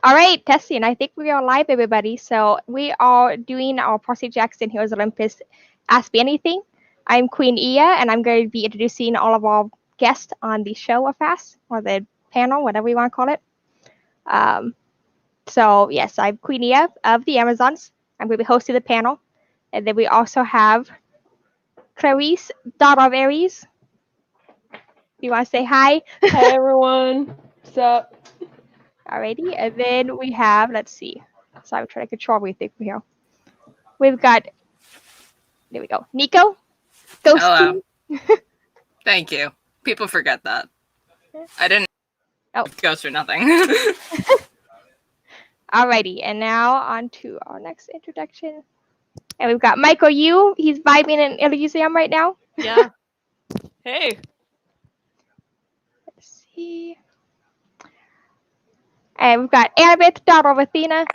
All right, testing. I think we are live, everybody. So we are doing our Percy Jackson Heroes Olympus Ask Me Anything. I'm Queen Ia, and I'm going to be introducing all of our guests on the show of Fast, or the panel, whatever you want to call it. So yes, I'm Queen Ia of the Amazons. I'm going to be hosting the panel. And then we also have Clarisse, daughter of Ares. You want to say hi? Hi, everyone. What's up? Alrighty, and then we have, let's see. So I'm trying to control everything from here. We've got, there we go, Nico. Ghost Hello. Team. Thank you. People forget that. I didn't ghost or nothing. Alrighty, and now on to our next introduction. And we've got Michael Yu. He's vibing in Elysium right now. Yeah. Hey. Let's see. And we've got Annabeth, daughter of Athena.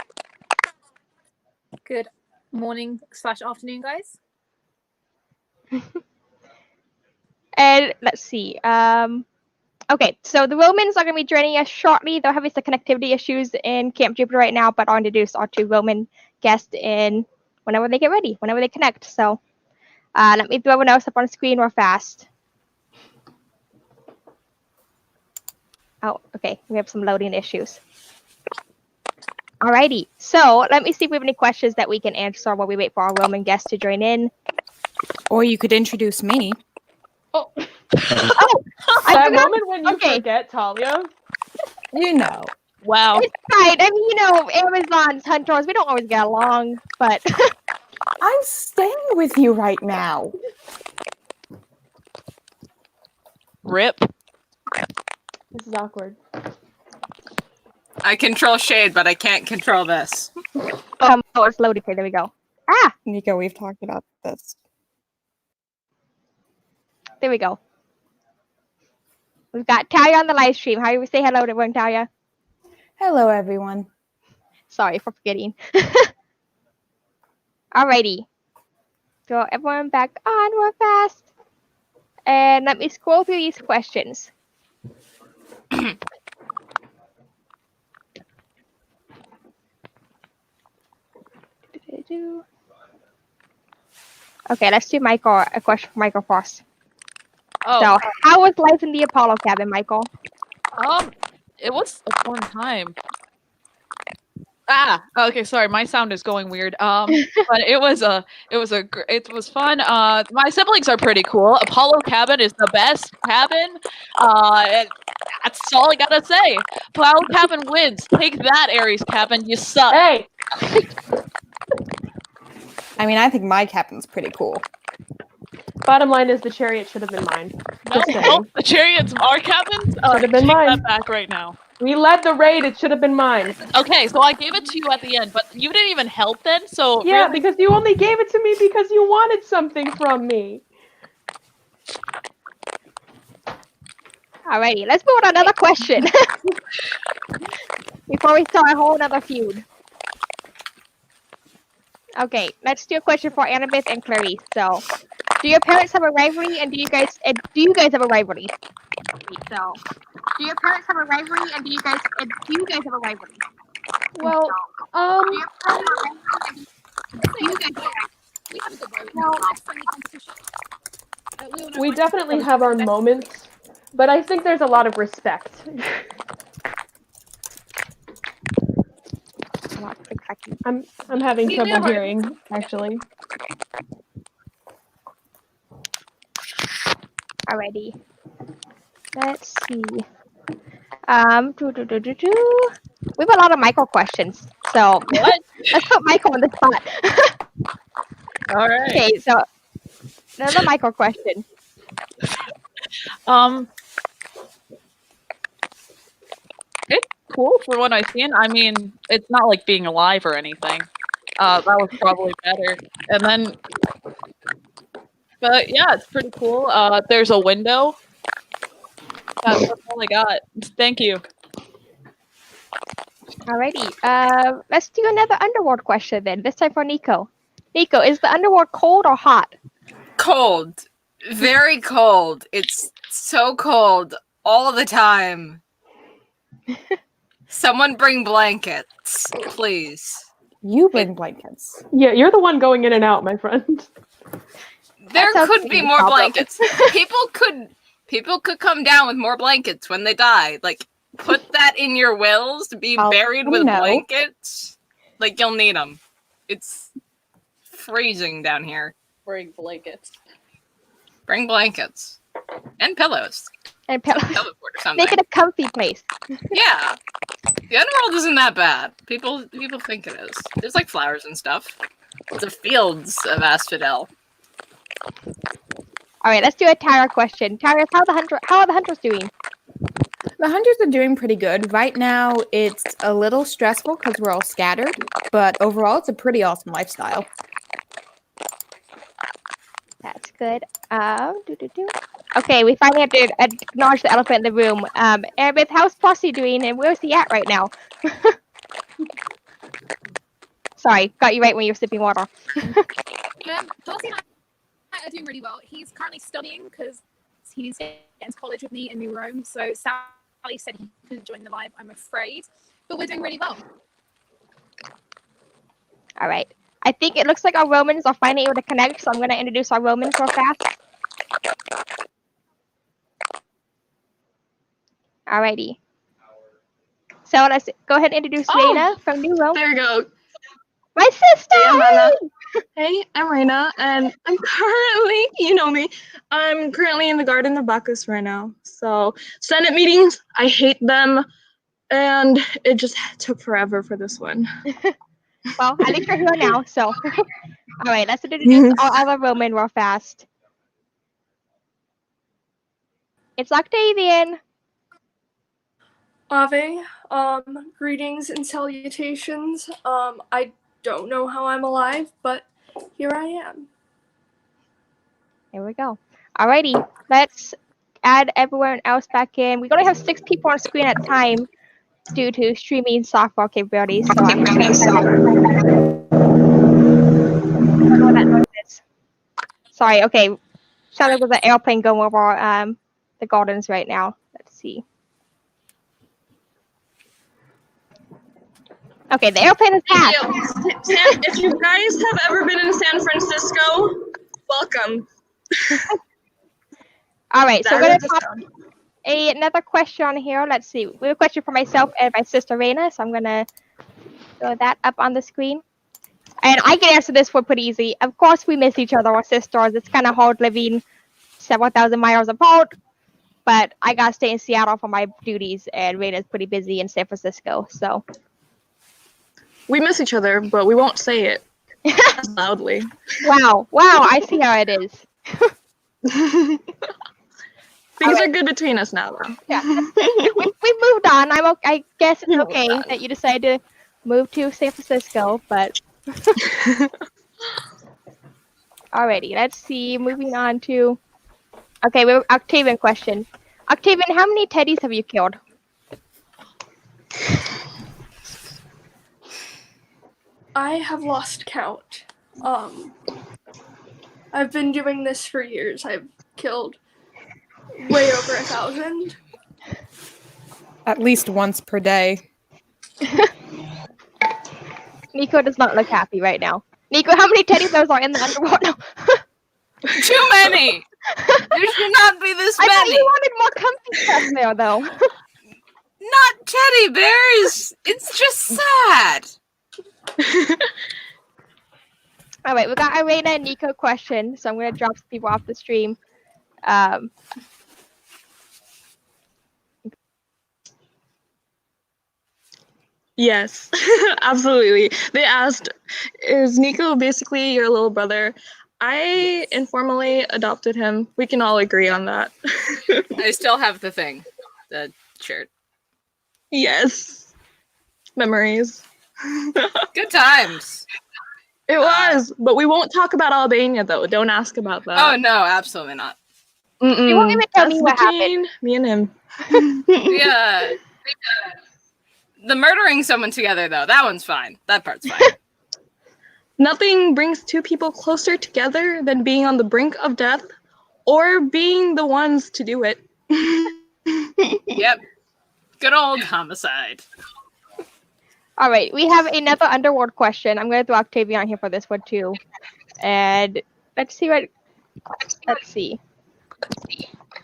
Good morning/afternoon, guys. And let's see. Okay, so the Romans are going to be joining us shortly. They're having some connectivity issues in Camp Jupiter right now, but I'll introduce our two Roman guests in whenever they get ready, whenever they connect. So let me throw everyone else up on the screen real fast. Oh, okay. We have some loading issues. Alrighty. So let me see if we have any questions that we can answer while we wait for our Roman guests to join in. Or you could introduce me. Oh, that moment when you forget Thalia. You know. Wow. It's fine. I mean, you know, Amazon's hunters, we don't always get along, but I'm staying with you right now. Rip. This is awkward. I control shade, but I can't control this. oh, it's loading. Okay, there we go. Ah, Nico, we've talked about this. there we go. We've got Thalia on the live stream. How do we say hello to everyone, Thalia? Hello, everyone. Sorry for forgetting. Alrighty. So everyone back on real fast. And let me scroll through these questions. Okay, let's do Michael. A question for Michael first. Oh. So, how was life in the Apollo cabin, Michael? It was a fun time. Okay, sorry, my sound is going weird. But it was fun. My siblings are pretty cool. Apollo cabin is the best cabin. That's all I gotta say. Apollo cabin wins. Take that, Ares cabin. You suck. Hey. I mean, I think my captain's pretty cool. Bottom line is the chariot should have been mine. No, the chariot's our cabins. Should have been mine. Take that back right now. We led the raid. It should have been mine. Okay, so I gave it to you at the end, but you didn't even help then. So yeah, really... because you only gave it to me because you wanted something from me. Alrighty, let's move on to another question. Before we start a whole other feud. Okay, let's do a question for Annabeth and Clarisse. So, do your parents have a rivalry, and do you guys have a rivalry? So, do your parents have a rivalry, and do you guys have a rivalry? Well, we definitely have our moments, but I think there's a lot of respect. I'm having trouble hearing, actually. Alrighty. Let's see. We have a lot of Michael questions, so let's put Michael on the spot. All right. Okay, so another Michael question. It's cool for what I've seen. I mean, it's not like being alive or anything. That was probably better. And then, but yeah, it's pretty cool. There's a window. That's all I got. Thank you. Alrighty. Let's do another underworld question then. This time for Nico. Nico, is the underworld cold or hot? Cold. Very cold. It's so cold all the time. Someone bring blankets, please. You bring blankets. Yeah, you're the one going in and out, my friend. There That sounds could like be a more problem. blankets. People could come down with more blankets when they die. Like, put that in your wills to be I'll buried let with 'em know. blankets. Like, you'll need them. It's freezing down here. Bring blankets. Bring blankets and pillows. And Teleport or something. make it a comfy place. Yeah. The underworld isn't that bad. People think it is. There's like flowers and stuff. The fields of Asphodel. All right, let's do a Tara question. Tara, how are the hunters doing? The hunters are doing pretty good. Right now, it's a little stressful because we're all scattered, but overall, it's a pretty awesome lifestyle. That's good. Okay, we finally have to acknowledge the elephant in the room. Annabeth, how's Percy doing, and where's he at right now? Sorry, got you right when you were sipping water. Percy and I are doing really well. He's currently studying because he's getting to college with me in New Rome. So Sally said he couldn't join the live, I'm afraid. But we're doing really well. All right. I think it looks like our Romans are finally able to connect, so I'm going to introduce our Romans real fast. Alrighty. So let's go ahead and introduce Reyna from New Rome. There you go. My sister! Hey, Amanda. Hey, I'm Reyna, and I'm currently, you know me, I'm currently in the Garden of Bacchus right now. So, Senate meetings, I hate them, and it just took forever for this one. Well, at least you're here now, so. Alright, let's introduce our other Roman real fast. It's Octavian. Ave, greetings and salutations. I don't know how I'm alive, but here I am. There we go. Alrighty, let's add everyone else back in. We only have 6 people on screen at a time due to streaming software capabilities. So I'm just gonna I don't know what that noise is. Sorry, okay. Sounds like there's an airplane going over the gardens right now. Let's see. Okay, the airplane is back. If you guys have ever been in San Francisco, welcome. All right, so we're going That to is pop the another question on here. Let's see. We have a question for myself and my sister Reyna, so I'm going to throw that up on the screen. And I can answer this one pretty easy. Of course, we miss each other, our sisters. It's kind of hard living several thousand miles apart, but I got to stay in Seattle for my duties, and Reyna's pretty busy in San Francisco, so. We miss each other, but we won't say it as loudly. Wow, I see how it is. Things are good between us now, though. Yeah, we moved on. I guess it's okay that you decided to move to San Francisco, but. Alrighty, let's see. Moving on to. Okay, we have Octavian question. Octavian, how many teddies have you killed? I have lost count. I've been doing this for years. I've killed way over 1,000. At least once per day. Nico does not look happy right now. Nico, how many teddy bears are in the underworld now? Too many! There should not be this I thought many! you wanted more comfy stuff there, though. Not teddy bears! It's just sad! Alright, we got a Reyna and Nico question, so I'm going to drop some people off the stream. Yes, absolutely. They asked, is Nico basically your little brother? I informally adopted him. We can all agree on that. I still have the thing. The shirt. Yes. Memories. Good times. It was, but we won't talk about Albania, though. Don't ask about that. Oh, no, absolutely not. You won't even tell me what happened. between me and him. Yeah. The murdering someone together, though, that one's fine. That part's fine. Nothing brings two people closer together than being on the brink of death or being the ones to do it. Yep. Good old homicide. All right, we have another underworld question. I'm going to throw Octavian on here for this one too. And let's see.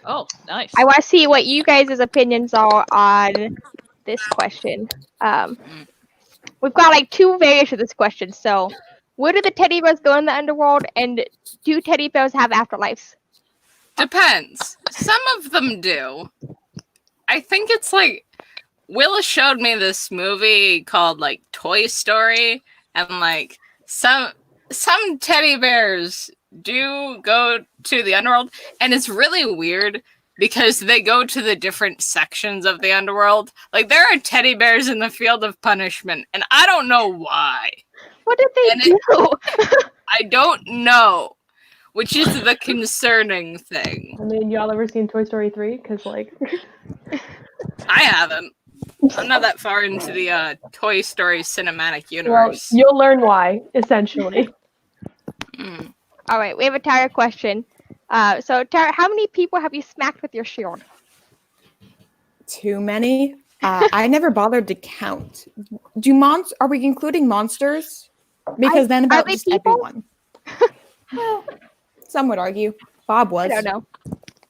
Oh, nice. I want to see what you guys' opinions are on this question. We've got like two variations of this question. So, where do the teddy bears go in the underworld, and do teddy bears have afterlives? Depends. Some of them do. I think it's like Willa showed me this movie called like Toy Story, and like some teddy bears do go to the underworld, and it's really weird because they go to the different sections of the underworld. Like there are teddy bears in the Field of Punishment, and I don't know why. What did they do? I don't know, which is the concerning thing. I mean, y'all ever seen Toy Story 3? Because, like... I haven't. I'm not that far into the Toy Story cinematic Well, universe. you'll learn why, essentially. All right, we have a Tara question. So, Tara, how many people have you smacked with your shield? Too many. I never bothered to count. Are we including monsters? Because then about just everyone. Well, some would argue. Bob was. I don't know.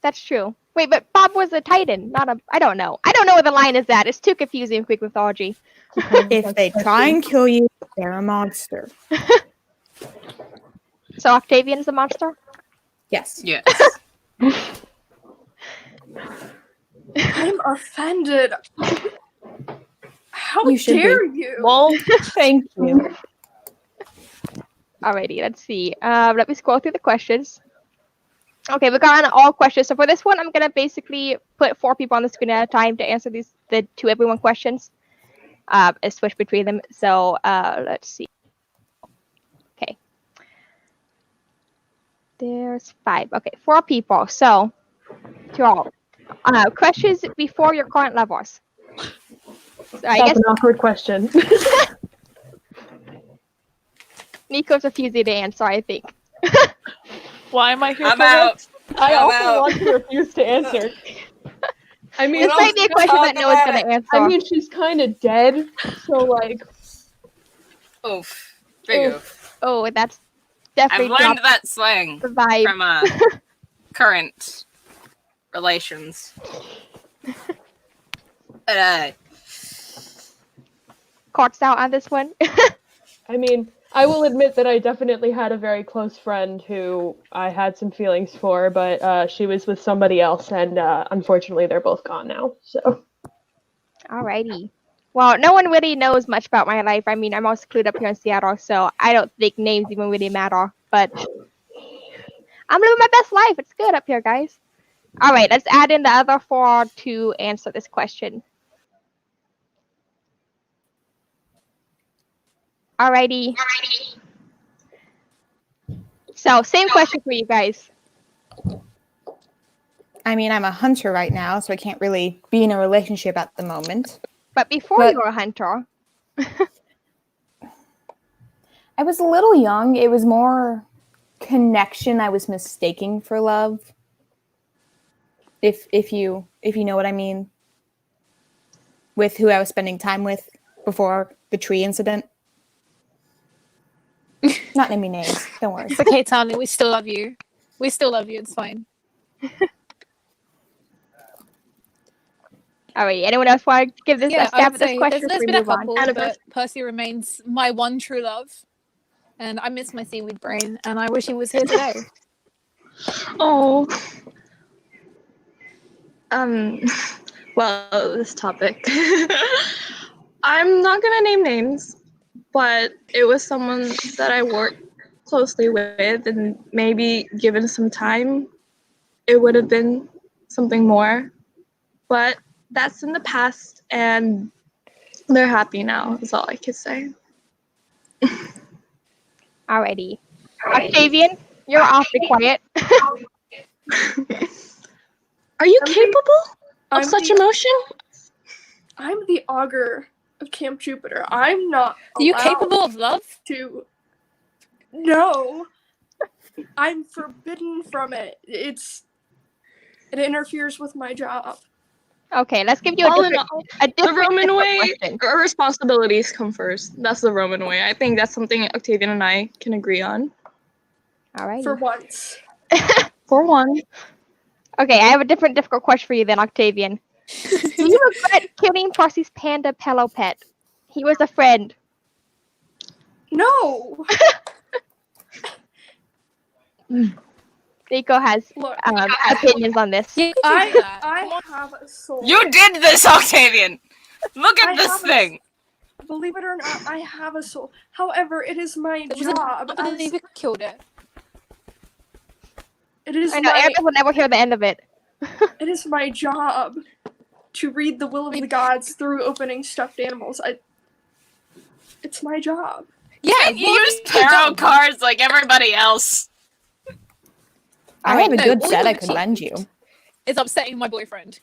That's true. Wait, but Bob was a Titan, not a. I don't know. I don't know where the line is at. It's too confusing in Greek mythology. If they try and kill you, they're a monster. So Octavian's a monster? Yes. Yes. I'm offended. How You should be. dare you? Well, thank you. Alrighty, let's see. Let me scroll through the questions. Okay, we got on all questions. So for this one, I'm gonna basically put 4 people on the screen at a time to answer the two everyone questions. And switch between them. So let's see. Okay. There's 5. Okay, 4 people. So to all. Questions before your current levels. So That's an awkward question. Nico's refusing to answer, I think. Why am I here I'm for out. this? I I'm also out. want to refuse to answer. I mean, This might be a question that no one's going to answer. I mean, she's kind of dead, so like. Oof. Big oof. Oh, that's I've definitely learned that slang the vibe. from current relations. But Caught out on this one. I mean, I will admit that I definitely had a very close friend who I had some feelings for, but she was with somebody else, and unfortunately, they're both gone now. So. Alrighty. Well, no one really knows much about my life. I mean, I'm all secluded up here in Seattle, so I don't think names even really matter. But I'm living my best life. It's good up here, guys. All right, let's add in the other 4 to answer this question. Alrighty. So, same question for you guys. I mean, I'm a hunter right now, so I can't really be in a relationship at the moment. But before you were a hunter. I was a little young. It was more connection I was mistaking for love. If you know what I mean. With who I was spending time with before the tree incident. Not naming names. Don't worry. It's okay, Thalia. We still love you. We still love you. It's fine. All right. Anyone else want to give this a stab at this question? There's before we been a move on? couple, but Percy remains my one true love. And I miss my seaweed brain, and I wish he was here today. Oh. Well, this topic. I'm not gonna name names, but it was someone that I worked closely with, and maybe given some time, it would have been something more. But that's in the past, and they're happy now, is all I could say. Alrighty. Octavian, you're awfully quiet. Are you capable of such the- emotion? I'm the augur of Camp Jupiter. I'm not Are you allowed capable of love? to. No. I'm forbidden from it. It interferes with my job. Okay, let's give you All a in different, all, a the different Roman different way, question. our responsibilities come first. That's the Roman way. I think that's something Octavian and I can agree on. Alrighty. For once. For one. Okay, I have a different difficult question for you then, Octavian. Do you regret killing Percy's panda pillow pet? He was a friend. No. Nico has Look, opinions on this. Yeah, you do that. I have a soul. You did this, Octavian! Look at I this have a- thing! Believe it or not, I have a soul. However, it is my job. I believe you killed it. It is I know, my Annabeth will never hear the end of it. it is my job to read the will of the gods through opening stuffed animals. It's my job. Yeah, You use tarot cards like everybody else. I have a no, good all set you I could lend you. It's upsetting my boyfriend.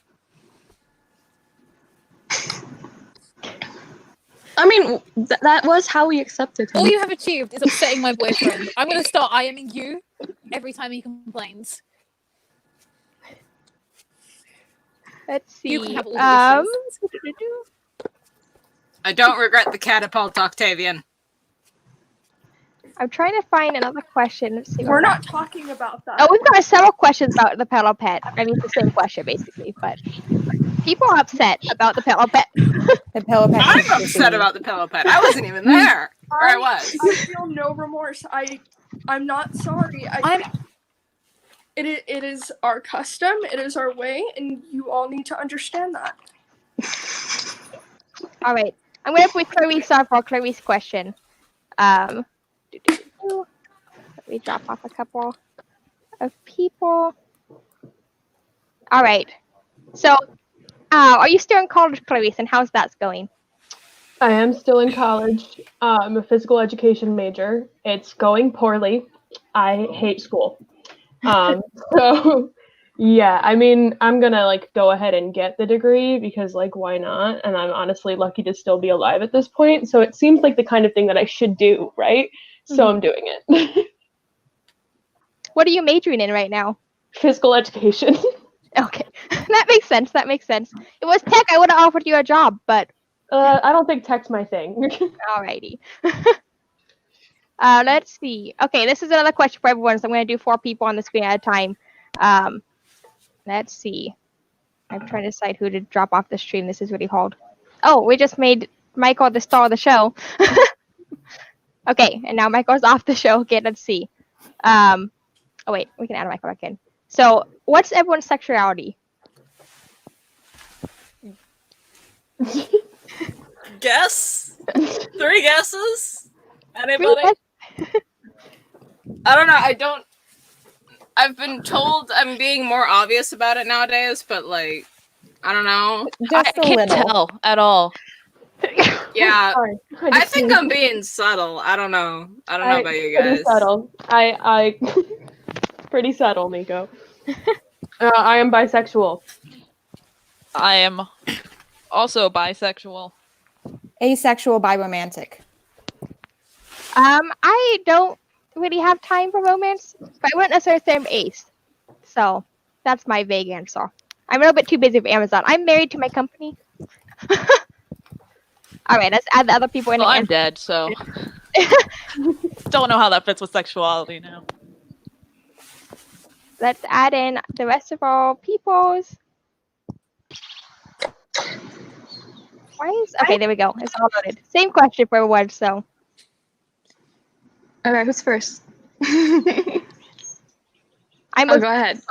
I mean, that was how we accepted him. All you have achieved is upsetting my boyfriend. I'm gonna start IMing you every time he complains. Let's see. You can have all the I don't regret the catapult, Octavian. I'm trying to find another question. Let's see. We're not talking about that. Oh, we've got several questions about the pillow pet. I mean, it's the same question basically, but people are upset about the pillow pet. The pillow pet. I'm upset about the pillow pet. I wasn't even there. Or I was. I feel no remorse. I'm not sorry. It is our custom. It is our way, and you all need to understand that. All right, I'm gonna put Clarisse on for Clarisse's question. Let me drop off a couple of people. All right. So, are you still in college, Clarisse, and how's that going? I am still in college. I'm a physical education major. It's going poorly. I hate school. So yeah, I mean, I'm gonna like go ahead and get the degree because like why not? And I'm honestly lucky to still be alive at this point. So it seems like the kind of thing that I should do, right? So I'm doing it. What are you majoring in right now? Physical education. Okay, that makes sense. That makes sense. If it was tech, I would have offered you a job, but I don't think tech's my thing. alrighty. Let's see. Okay, this is another question for everyone, so I'm going to do 4 people on the screen at a time. Let's see. I'm trying to decide who to drop off the stream. This is really hard. Oh, we just made Michael the star of the show. Okay, and now Michael's off the show. Okay, let's see. Oh wait, we can add Michael back in. So, what's everyone's sexuality? Guess? 3 guesses? Anybody? Really? I don't know. I've been told I'm being more obvious about it nowadays, but like, I don't know. I can't tell at all. Yeah, Sorry. I think I'm being subtle. I don't know. I don't know about you guys. Pretty subtle. I pretty subtle, Nico. I am bisexual. I am also bisexual. Asexual, biromantic. I don't really have time for romance, but I wouldn't necessarily say I'm ace. So that's my vague answer. I'm a little bit too busy for Amazon. I'm married to my company. All right, let's add the other people in. Well, I'm dead, so don't know how that fits with sexuality now. Let's add in the rest of our peoples. Okay, there we go. It's all loaded. Same question for everyone, so. All right, who's first? Go ahead.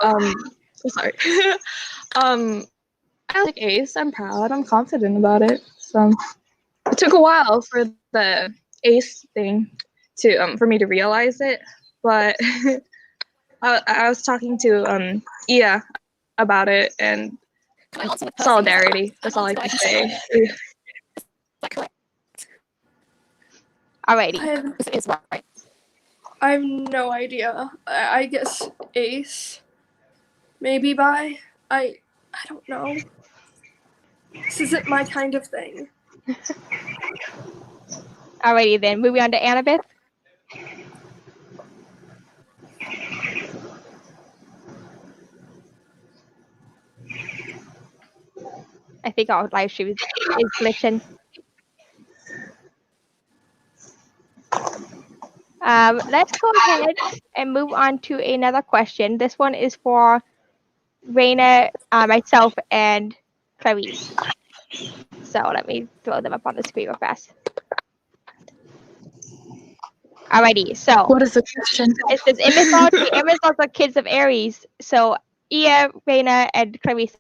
Sorry. I like Ace. I'm proud. I'm confident about it. So it took a while for the Ace thing to for me to realize it, but I was talking to Ia about it, and solidarity. That's all I can say. Alrighty. I have no idea. I guess Ace. Maybe bi. I don't know. This isn't my kind of thing. Alrighty then, moving on to Annabeth. I think our live stream is glitching. Let's go ahead and move on to another question. This one is for Reyna, myself, and Clarisse. So let me throw them up on the screen real fast. Alrighty, so What is the question? it says in mythology, Amazons are kids of Ares. So Ia, Reyna, and Clarisse.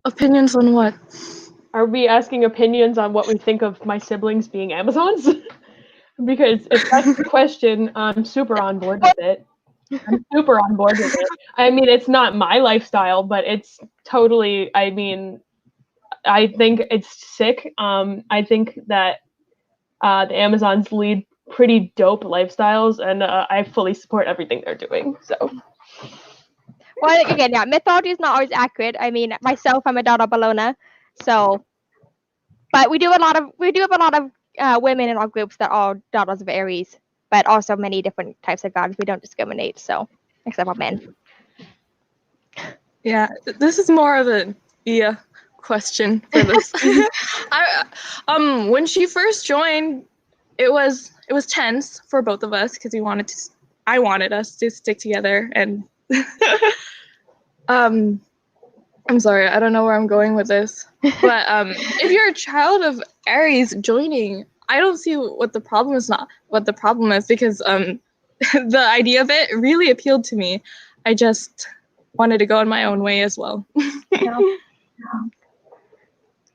Opinions on what? Are we asking opinions on what we think of my siblings being Amazons? Because if that's the question, I'm super on board with it. I'm super on board with it. I mean, it's not my lifestyle, but it's totally, I mean, I think it's sick. I think that the Amazons lead pretty dope lifestyles, and I fully support everything they're doing. So, Well, again, yeah, mythology is not always accurate. I mean, myself, I'm a daughter of Bellona, so. But we do have a lot of women in our groups that are daughters of Ares, but also many different types of gods. We don't discriminate, so except for men. Yeah, this is more of an Ia question for this. When she first joined, it was tense for both of us because I wanted us to stick together, and I'm sorry, I don't know where I'm going with this, but if you're a child of Aries joining, I don't see what the problem is because the idea of it really appealed to me. I just wanted to go in my own way as well. No.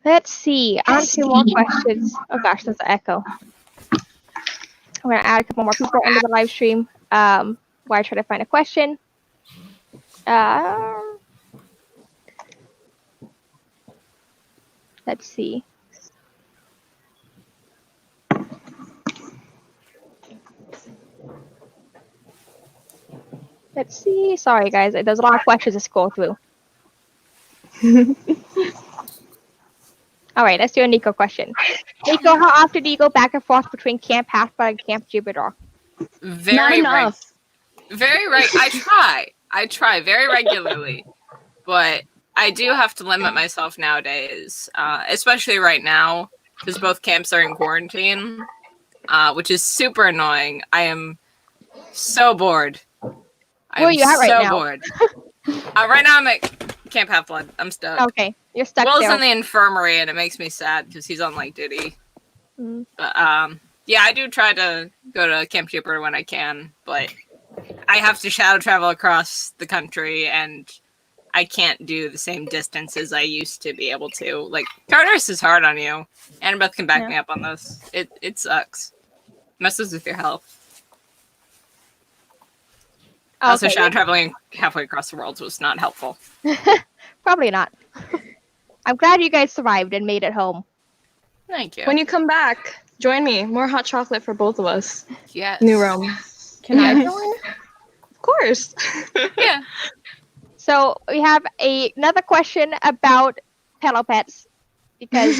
Let's see. On to more questions. Oh gosh, there's an echo. I'm gonna add a couple more people into the live stream. While I try to find a question. Let's see. Let's see. Sorry, guys. There's a lot of questions to scroll through. All right, let's do a Nico question. Nico, how often do you go back and forth between Camp Half-Blood and Camp Jupiter? Not enough. I try very regularly, but I do have to limit myself nowadays, especially right now, because both camps are in quarantine, which is super annoying. I am so bored. Where are you at right now? Bored. Right now I'm at Camp Half-Blood. I'm stuck. Okay, you're stuck Will's there. in the infirmary, and it makes me sad because he's on light duty. Mm. But yeah, I do try to go to Camp Jupiter when I can, but I have to shadow travel across the country, and I can't do the same distance as I used to be able to. Like, Clarisse is hard on you. Annabeth can back me up on this. It sucks. Messes with your health. Also, shadow traveling halfway across the world was not helpful. Probably not. I'm glad you guys survived and made it home. Thank you. When you come back, join me. More hot chocolate for both of us. Yes. New Rome. Can I join? Of course. Yeah. So we have another question about pillow pets because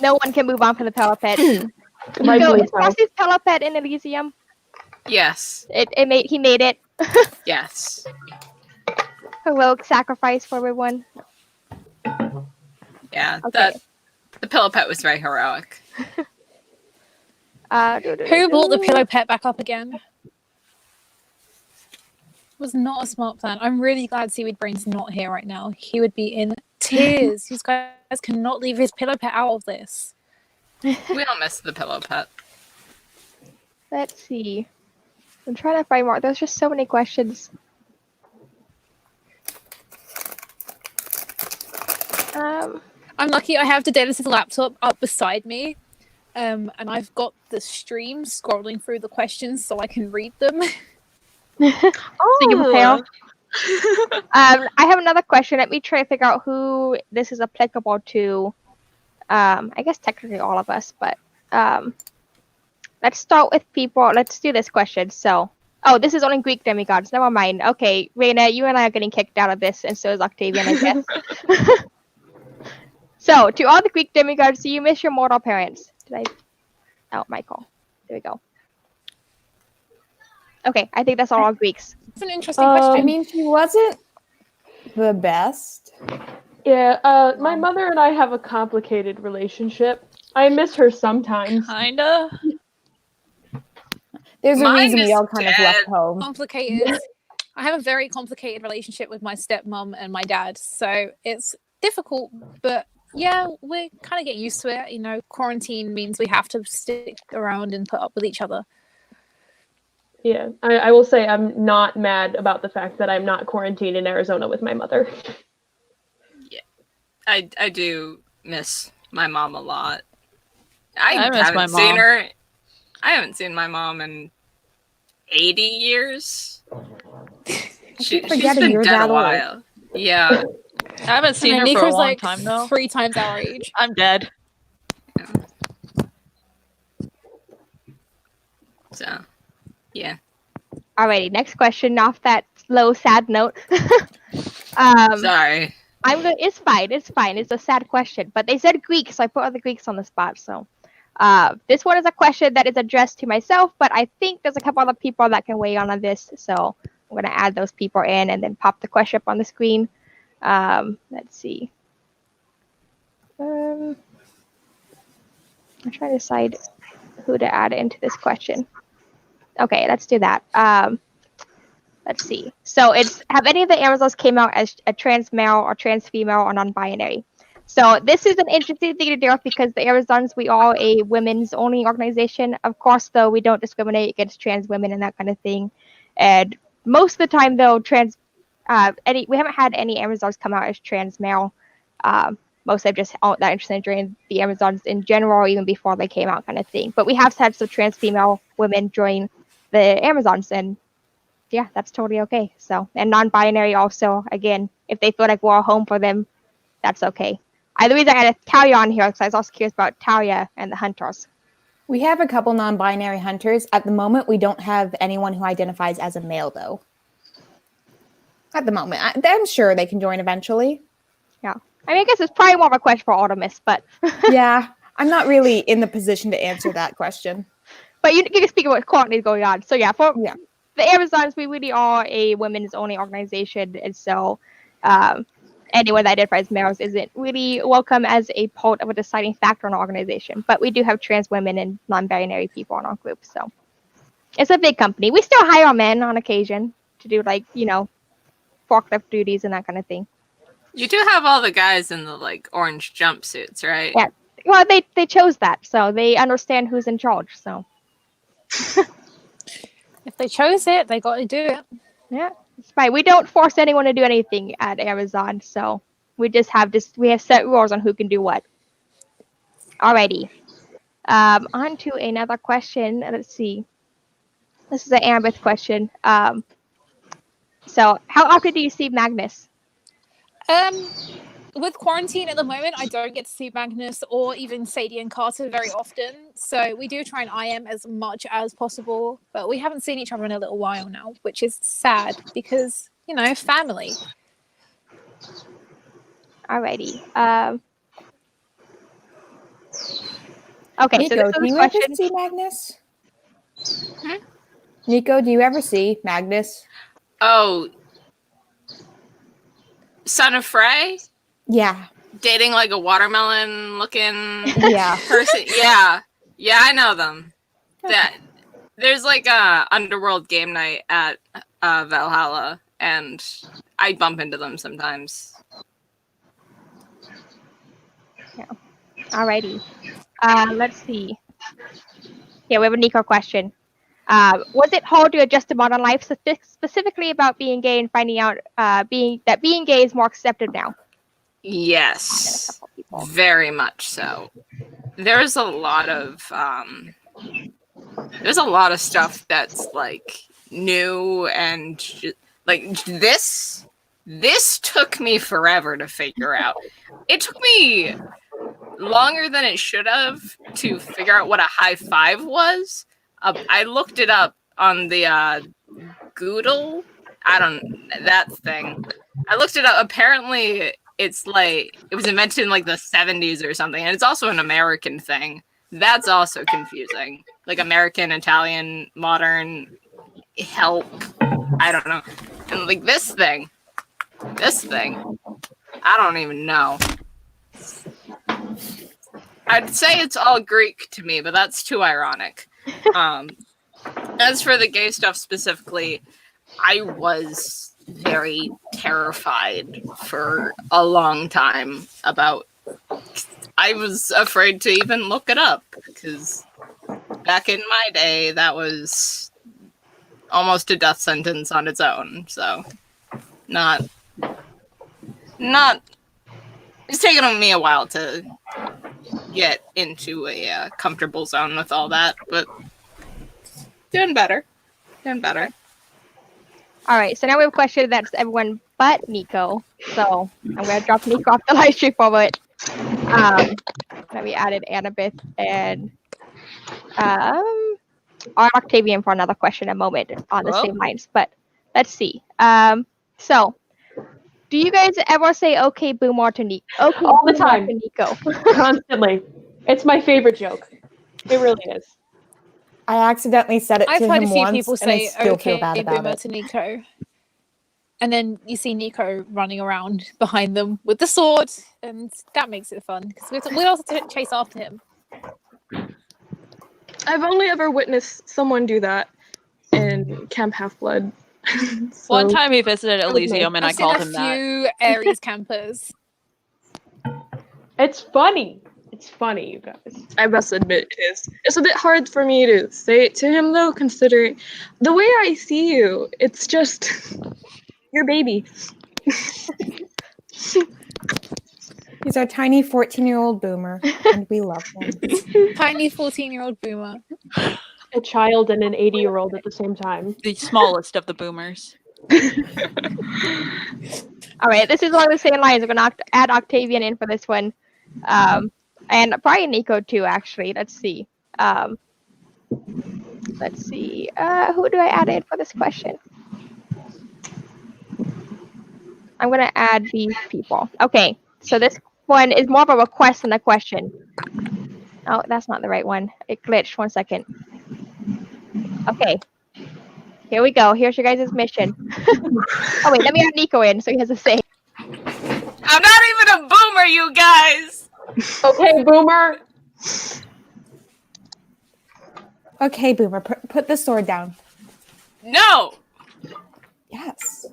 no one can move on from the pillow pet. Nico, is Percy's pillow pet in Elysium? Yes. He made it. Yes. Heroic sacrifice for everyone. Yeah. Okay. The pillow pet was very heroic. Who brought the pillow pet back up again? Was not a smart plan. I'm really glad Seaweed Brain's not here right now. He would be in tears. You guys cannot leave his pillow pet out of this. We don't miss the pillow pet. Let's see. I'm trying to find more. There's just so many questions. I'm lucky I have Daedalus' laptop up beside me. And I've got the stream scrolling through the questions so I can read them. I have another question. Let me try to figure out who this is applicable to. I guess technically all of us, but let's start with people. Let's do this question. So, this is only Greek demigods. Never mind. Okay, Reyna, you and I are getting kicked out of this, and so is Octavian, I guess. So, to all the Greek demigods, do you miss your mortal parents? Michael. There we go. Okay, I think that's all Greeks. It's an interesting question. I mean, she wasn't The best. Yeah, my mother and I have a complicated relationship. I miss her sometimes. Kinda. There's a Mine reason we is all kind of left dead. home. Complicated. I have a very complicated relationship with my stepmom and my dad, so it's difficult, but yeah, we're kind of getting used to it. You know, quarantine means we have to stick around and put up with each other. Yeah, I will say I'm not mad about the fact that I'm not quarantined in Arizona with my mother. Yeah, I do miss my mom a lot. I miss my haven't seen mom. her. I haven't seen my mom in 80 years. She's forgetting been you're dead that a old. while. Yeah. I haven't seen And her for a Nico's long like time though. 3 times our age. I'm dead. So, yeah. Alrighty, next question off that slow, sad note. Sorry. I'm good. It's fine. It's fine. It's a sad question, but they said Greek, so I put other Greeks on the spot. So, this one is a question that is addressed to myself, but I think there's a couple other people that can weigh on this. So I'm gonna add those people in and then pop the question up on the screen. Let's see. I'm trying to decide who to add into this question. Okay, let's do that. Let's see. So it's, have any of the Amazons came out as a trans male or trans female or non-binary? So this is an interesting thing to deal with because the Amazons, we are a women's only organization. Of course, though, we don't discriminate against trans women and that kind of thing. And most of the time, though, we haven't had any Amazons come out as trans male. Most of them just aren't that interested in joining the Amazons in general, even before they came out, kind of thing. But we have had some trans female women join the Amazons, and yeah, that's totally okay. So, and non-binary also, again, if they feel like we're a home for them, that's okay. The reason I had Thalia on here because I was also curious about Thalia and the Hunters. We have a couple non-binary hunters. At the moment, we don't have anyone who identifies as a male, though. At the moment. I'm sure they can join eventually. Yeah. I mean, I guess it's probably more of a question for Artemis, but... Yeah, I'm not really in the position to answer that question. But you can speak about quarantine going on. So yeah, for the Amazons, we really are a women's only organization, and so anyone that identifies males isn't really welcome as a part of a deciding factor in our organization. But we do have trans women and non-binary people in our group, so it's a big company. We still hire men on occasion to do, like, you know, forklift duties and that kind of thing. You do have all the guys in the, like, orange jumpsuits, right? Yeah. Well, they chose that, so they understand who's in charge, so. If they chose it, they got to do it. Yeah, it's fine. We don't force anyone to do anything at Amazon, so we just have we have set rules on who can do what. Alrighty. On to another question. Let's see. This is an Annabeth question. So how often do you see Magnus? With quarantine at the moment, I don't get to see Magnus or even Sadie and Carter very often. So we do try and IM as much as possible, but we haven't seen each other in a little while now, which is sad because, you know, family. Alrighty. Okay, Nico, so this is do you question. ever see Magnus? Nico, do you ever see Magnus? Oh, Son of Frey? Yeah. Dating like a watermelon looking Yeah. person. Yeah, I know them. There's like a underworld game night at Valhalla, and I bump into them sometimes. Yeah. Alrighty. Let's see. Yeah, we have a Nico question. Was it hard to adjust to modern life, specifically about being gay and finding out being gay is more accepted now? Yes, very much so. There's a lot of stuff that's like new and like this took me forever to figure out. It took me longer than it should have to figure out what a high five was. I looked it up on the Goodle. That thing. I looked it up. Apparently, it's like it was invented in like the 70s or something, and it's also an American thing. That's also confusing. Like American, Italian, modern, help. I don't know. And like this thing, This thing, I don't even know. I'd say it's all Greek to me, but that's too ironic. As for the gay stuff specifically, I was very terrified for a long time about. I was afraid to even look it up because back in my day, that was almost a death sentence on its own. So, not. It's taken me a while to get into a comfortable zone with all that, but doing better. All right, so now we have a question that's everyone but Nico. So I'm going to drop Nico off the live stream for it. Then we added Annabeth and Octavian for another question in a moment on the same lines. But let's see. So do you guys ever say "Okay, Boomer" to Nico? Okay, all the Boomer time, to Nico. constantly. It's my favorite joke. It really is. I accidentally said it I've to heard him a few once, people and I say still feel "Okay, bad about Boomer" it. to Nico, and then you see Nico running around behind them with the sword, and that makes it fun because we also chase after him. I've only ever witnessed someone do that in Camp Half-Blood. So, One time he visited that was Elysium, and I've I seen called a him that. few Aries campers. It's funny. It's funny, you guys. I must admit it is. It's a bit hard for me to say it to him though, considering the way I see you. It's just your baby. He's our tiny 14-year-old boomer, and we love him. Tiny 14-year-old boomer. A child and an 80-year-old at the same time. The smallest of the boomers. All right, this is along the same lines. We're going to add Octavian in for this one. And probably Nico too, actually. Let's see. Who do I add in for this question? I'm going to add these people. Okay, so this one is more of a request than a question. Oh, that's not the right one. It glitched. 1 second. Okay. Here we go. Here's your guys' mission. Oh, wait, let me add Nico in so he has a say. I'm not even a boomer, you guys! Okay, boomer. Okay, boomer, put the sword down. No! Yes.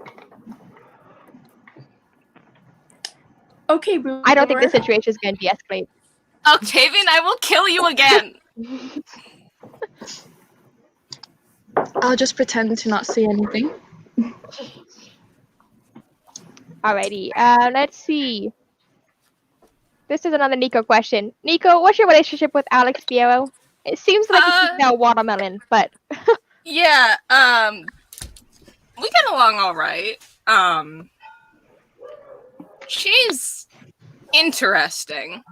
Okay, Boomer. I don't think this situation is going to de-escalate. Octavian, I will kill you again! I'll just pretend to not see anything. Alrighty, let's see. This is another Nico question. Nico, what's your relationship with Alex Fierro? It seems like he's a watermelon, but... Yeah, we get along all right. She's interesting.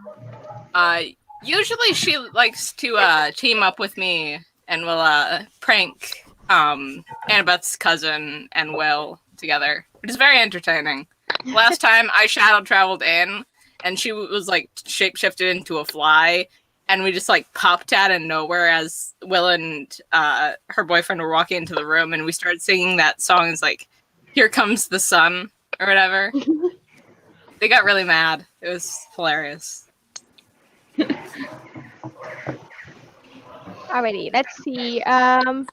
Usually she likes to team up with me and will prank Annabeth's cousin and Will together, which is very entertaining. Last time I shadow traveled in, and she was like shapeshifted into a fly, and we just like popped out of nowhere as Will and her boyfriend were walking into the room, and we started singing that song. It's like, "Here Comes the Sun" or whatever. They got really mad. It was hilarious. Alrighty, let's see. Here, I'm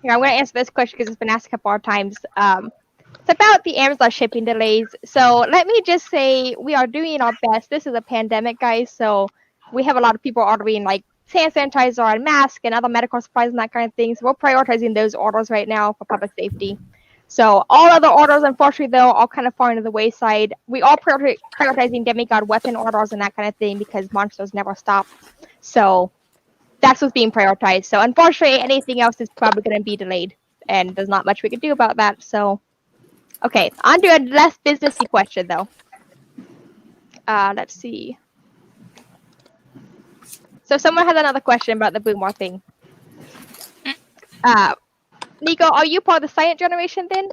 going to answer this question because it's been asked a couple of times. It's about the Amazon shipping delays. So let me just say we are doing our best. This is a pandemic, guys, so we have a lot of people ordering like hand sanitizer and masks and other medical supplies and that kind of thing. So we're prioritizing those orders right now for public safety. So all other orders, unfortunately, though, all kind of falling to the wayside. We are prioritizing demigod weapon orders and that kind of thing because monsters never stop. So that's what's being prioritized. So unfortunately, anything else is probably going to be delayed, and there's not much we can do about that. So, okay, on to a less businessy question, though. Let's see. So someone has another question about the boomer thing. Nico, are you part of the silent generation then?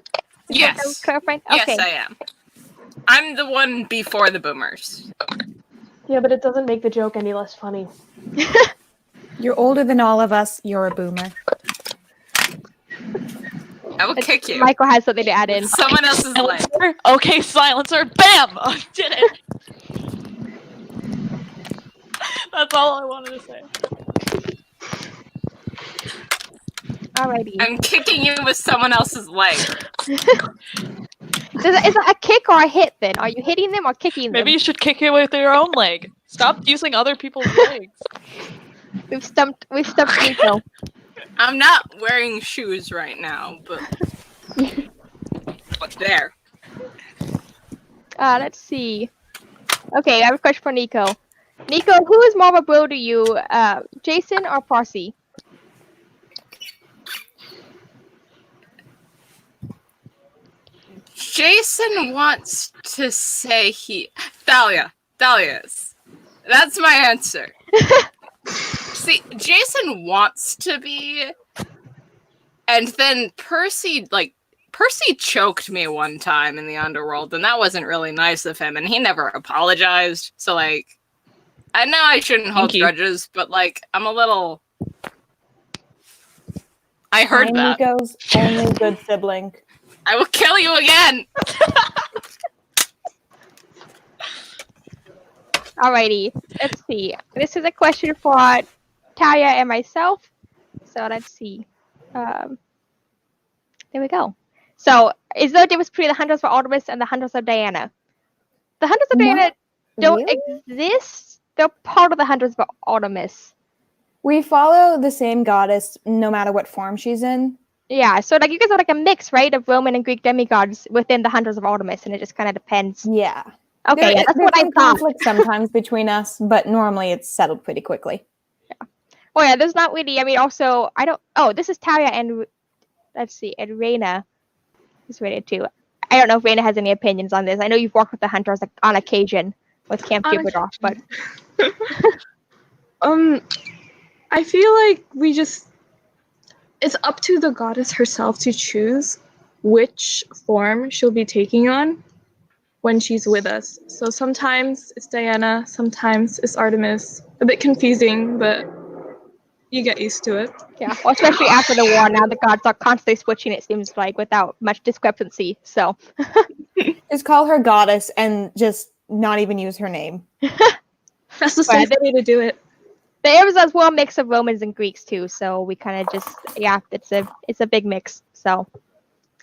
Yes. Okay. Yes, I am. I'm the one before the boomers. Yeah, but it doesn't make the joke any less funny. You're older than all of us. You're a boomer. I will kick you. Michael has something to add in. Someone else's leg. Silencer? Okay, silencer. Bam! I did it. That's all I wanted to say. Alrighty. I'm kicking you with someone else's leg. Is it a kick or a hit then? Are you hitting them or kicking them? Maybe you should kick it with your own leg. Stop using other people's legs. We've stumped Nico. I'm not wearing shoes right now, but there. Let's see. Okay, I have a question for Nico. Nico, who is more of a bro to you, Jason or Percy? Jason wants to say Thalia is. That's my answer. See, Jason wants to be, and then Percy choked me one time in the underworld, and that wasn't really nice of him, and he never apologized. So, I know I shouldn't hold grudges, but, I'm a little... I heard that. Nico's only good sibling. I will kill you again! Alrighty, let's see. This is a question for Thalia and myself. So let's see. There we go. So, is there a difference between the Hunters of Artemis and the Hunters of Diana? The Hunters of Diana don't exist. They're part of the Hunters of Artemis. We follow the same goddess no matter what form she's in. Yeah, so you guys are a mix, right, of Roman and Greek demigods within the Hunters of Artemis, and it just kind of depends. Yeah. Okay, that's what I thought. Conflict sometimes between us, but normally it's settled pretty quickly. Yeah. Oh yeah, there's not really. I mean, also this is Thalia and let's see, and Reyna is rated too. I don't know if Reyna has any opinions on this. I know you've worked with the Hunters on occasion with Camp Jupiter, but I feel like it's up to the goddess herself to choose which form she'll be taking on when she's with us. So sometimes it's Diana, sometimes it's Artemis. A bit confusing, but you get used to it. Yeah, well, especially after the war, now the gods are constantly switching, it seems like, without much discrepancy, so. Just call her goddess and just not even use her name. That's the safe way to do it. There was as well a mix of Romans and Greeks too, so we kind of just, yeah, it's a big mix, so.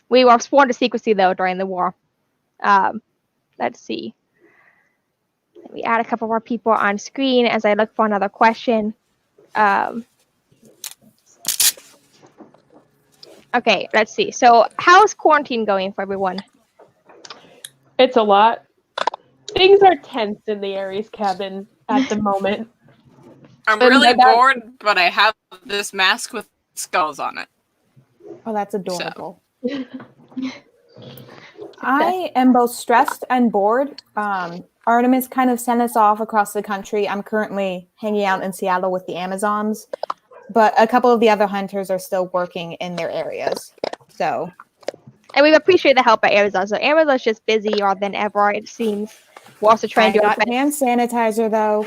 We were sworn to secrecy, though, during the war. Let's see. Let me add a couple more people on screen as I look for another question. Okay, let's see. So, how's quarantine going for everyone? It's a lot. Things are tense in the Aries cabin at the moment. I'm really bored, but I have this mask with skulls on it. Oh, that's adorable. So. I am both stressed and bored. Artemis kind of sent us off across the country. I'm currently hanging out in Seattle with the Amazons, but a couple of the other hunters are still working in their areas. So, and we appreciate the help at Amazon. So Amazon's just busier than ever, it seems. We're also trying to do hand sanitizer though.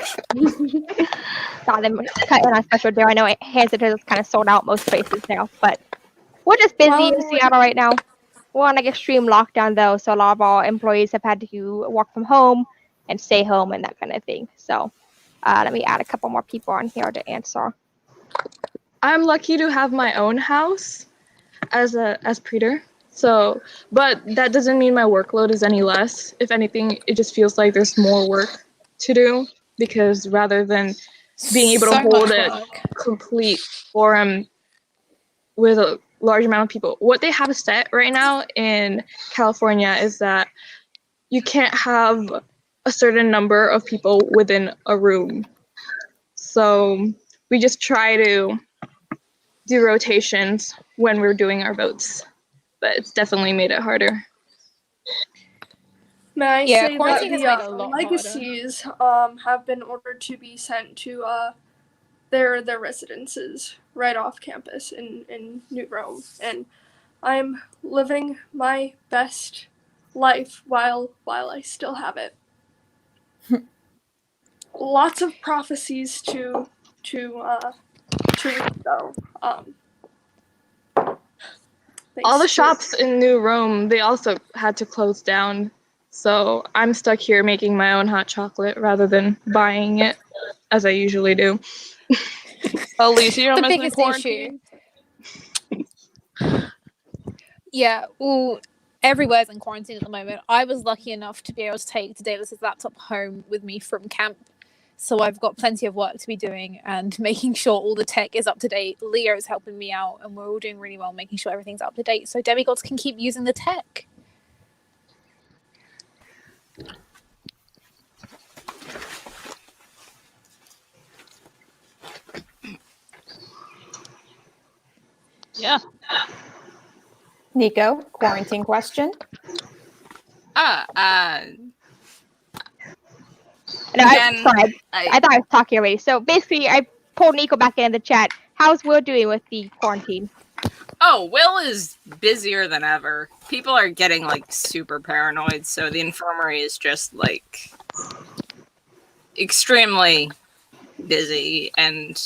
Got them cut in on special deal. I know hand sanitizer is kind of sold out most places now, but we're just busy in Seattle right now. We're on extreme lockdown though, so a lot of our employees have had to work from home and stay home and that kind of thing. So let me add a couple more people on here to answer. I'm lucky to have my own house as Praetor. So, but that doesn't mean my workload is any less. If anything, it just feels like there's more work to do because rather than being able to hold a complete forum with a large amount of people, what they have set right now in California is that you can't have a certain number of people within a room. So we just try to do rotations when we're doing our votes. But it's definitely made it harder. May I say that the legacies have been ordered to be sent to their residences right off campus in New Rome, and I'm living my best life while I still have it. Lots of prophecies to read though. all the shops in New Rome, they also had to close down. So I'm stuck here making my own hot chocolate rather than buying it, as I usually do. Elysium The is in biggest quarantine. Yeah, well, everywhere's in quarantine at the moment. I was lucky enough to be able to take Daedalus' laptop home with me from camp. So I've got plenty of work to be doing and making sure all the tech is up to date. Leo's helping me out and we're all doing really well making sure everything's up to date so demigods can keep using the tech. Yeah. Nico, quarantine question. No, Again, sorry. I thought I was talking already. So basically, I pulled Nico back in the chat. How's Will doing with the quarantine? Oh, Will is busier than ever. People are getting like super paranoid, so the infirmary is just like extremely busy, and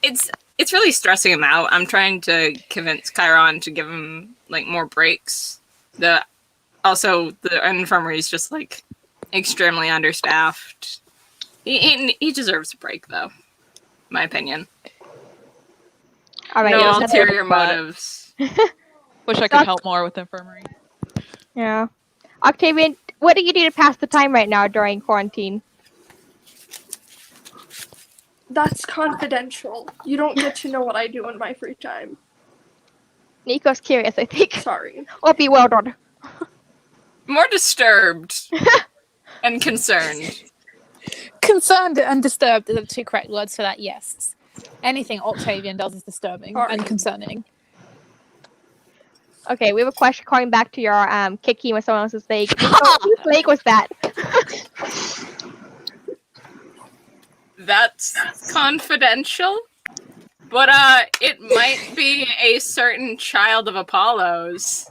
it's really stressing him out. I'm trying to convince Chiron to give him like more breaks. The infirmary is just like extremely understaffed. He deserves a break, though. My opinion. All right. No ulterior motives. Wish I could help more with infirmary. Yeah. Octavian, what do you do to pass the time right now during quarantine? That's confidential. You don't get to know what I do in my free time. Nico's curious, I think. Sorry. Or bewildered. More disturbed and concerned. Concerned and disturbed are the two correct words for that, yes. Anything Octavian does is disturbing and concerning. Okay, we have a question calling back to your kicking with someone else's leg. Whose leg was that? That's confidential. But it might be a certain child of Apollo's.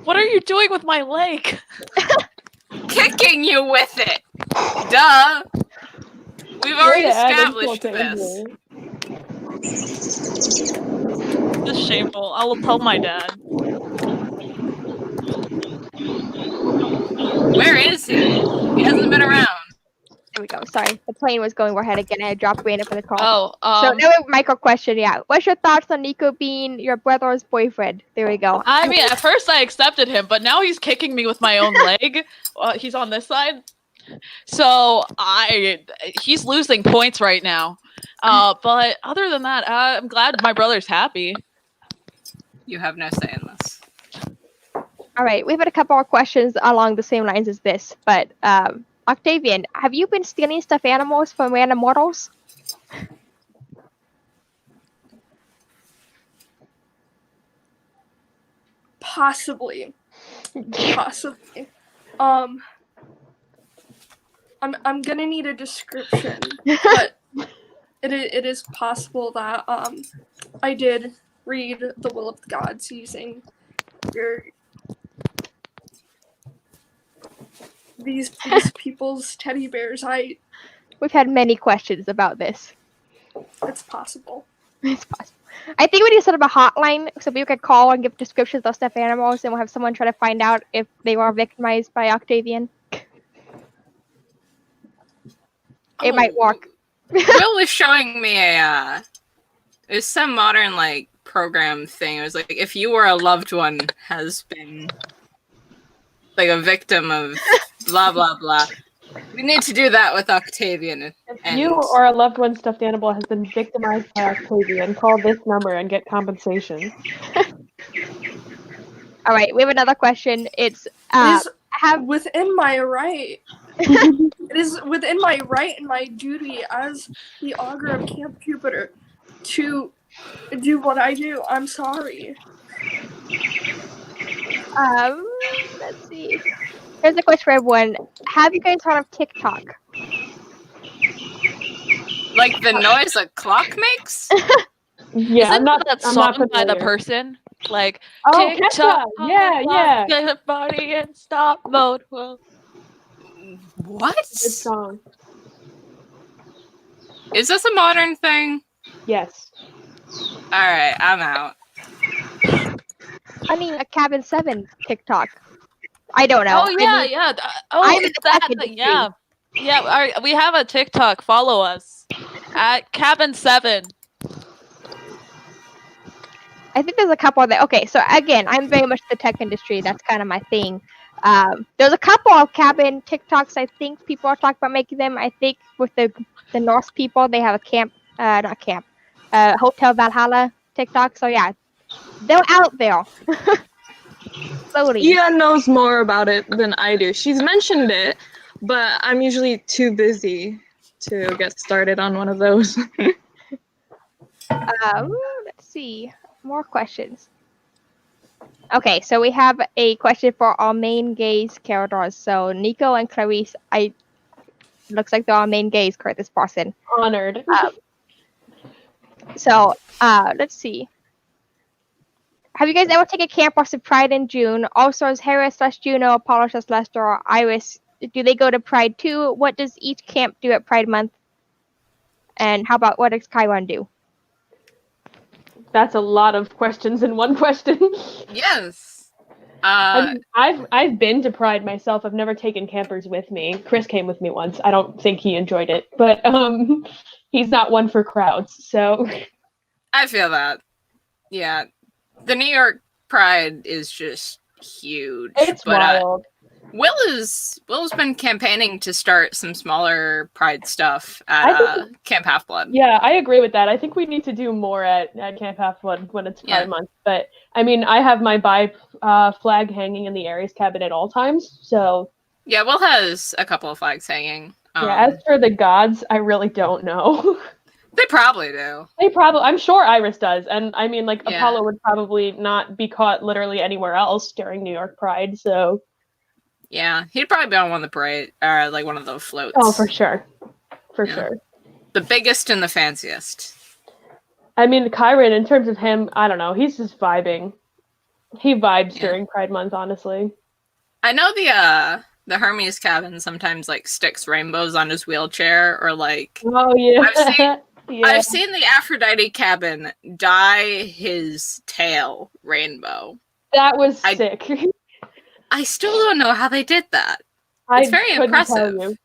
What are you doing with my leg? Kicking you with it. Duh. We've already established this. This is shameful. I will tell my dad. Where is he? He hasn't been around. There we go. Sorry, the plane was going overhead again. I dropped Reyna for the call. Oh, so now Michael question. Yeah, what's your thoughts on Nico being your brother's boyfriend? There we go. I mean, at first I accepted him, but now he's kicking me with my own leg. He's on this side, so he's losing points right now. But other than that, I'm glad my brother's happy. You have no say in this. All right, we've had a couple more questions along the same lines as this, but Octavian, have you been stealing stuffed animals from random mortals? Possibly. I'm gonna need a description, but it is possible that I did read the will of the gods using these people's teddy bears. We've had many questions about this. It's possible. It's possible. I think we need to set up a hotline so people could call and give descriptions of stuffed animals, and we'll have someone try to find out if they were victimized by Octavian. It might work. Will was showing me it was some modern like program thing. It was like if you or a loved one has been like a victim of blah blah blah. We need to do that with Octavian. If you or a loved one stuffed animal has been victimized by Octavian, call this number and get compensation. All right, we have another question. It's within my right. It is within my right and my duty as the augur of Camp Jupiter to do what I do. I'm sorry. Let's see. Here's a question for everyone. Have you guys heard of TikTok? Like the noise a clock makes? Yeah, Isn't that song by the person? Like, TikTok, yeah. Get a party in stop mode. What? Good song. Is this a modern thing? Yes. Alright, I'm out. I mean, a Cabin 7 TikTok. I don't know. Oh yeah, yeah. I'm in the that tech thing, industry. yeah. Yeah, we have a TikTok. Follow us at Cabin7. I think there's a couple that. Okay, so again, I'm very much the tech industry. That's kind of my thing. There's a couple of cabin TikToks. I think people are talking about making them. I think with the Norse people, they have a camp, not camp, Hotel Valhalla TikTok. So yeah, they're out there. Slowly. Ia knows more about it than I do. She's mentioned it, but I'm usually too busy to get started on one of those. Let's see. More questions. Okay, so we have a question for our main gays characters. So Nico and Clarisse, looks like they're our main gays, correct? This person. Honored. So let's see. Have you guys ever taken Camp Ross of Pride in June? Also, as Hera/Juno, Apollo/Lester, or Iris, do they go to Pride too? What does each camp do at Pride Month? And how about what does Chiron do? That's a lot of questions in one question. Yes. I've been to Pride myself. I've never taken campers with me. Chris came with me once. I don't think he enjoyed it, but he's not one for crowds. So I feel that. Yeah. The New York Pride is just huge. It's wild. Will's been campaigning to start some smaller Pride stuff at Camp Half-Blood. Yeah, I agree with that. I think we need to do more at Camp Half-Blood when it's Pride Month. But I mean, I have my bi flag hanging in the Aries cabin at all times. So yeah, Will has a couple of flags hanging. Yeah, as for the gods, I really don't know. They probably do. I'm sure Iris does. And I mean, like, Apollo would probably not be caught literally anywhere else during New York Pride, so. Yeah, he'd probably be on one of the parade, or like one of those floats. Oh, for sure. For sure. The biggest and the fanciest. I mean, Chiron, in terms of him, I don't know, he's just vibing. He vibes during Pride Month, honestly. I know the Hermes cabin sometimes like sticks rainbows on his wheelchair, or like. Oh yeah. I've seen the Aphrodite cabin dye his tail rainbow. That was sick. I still don't know how they did that. It's very impressive.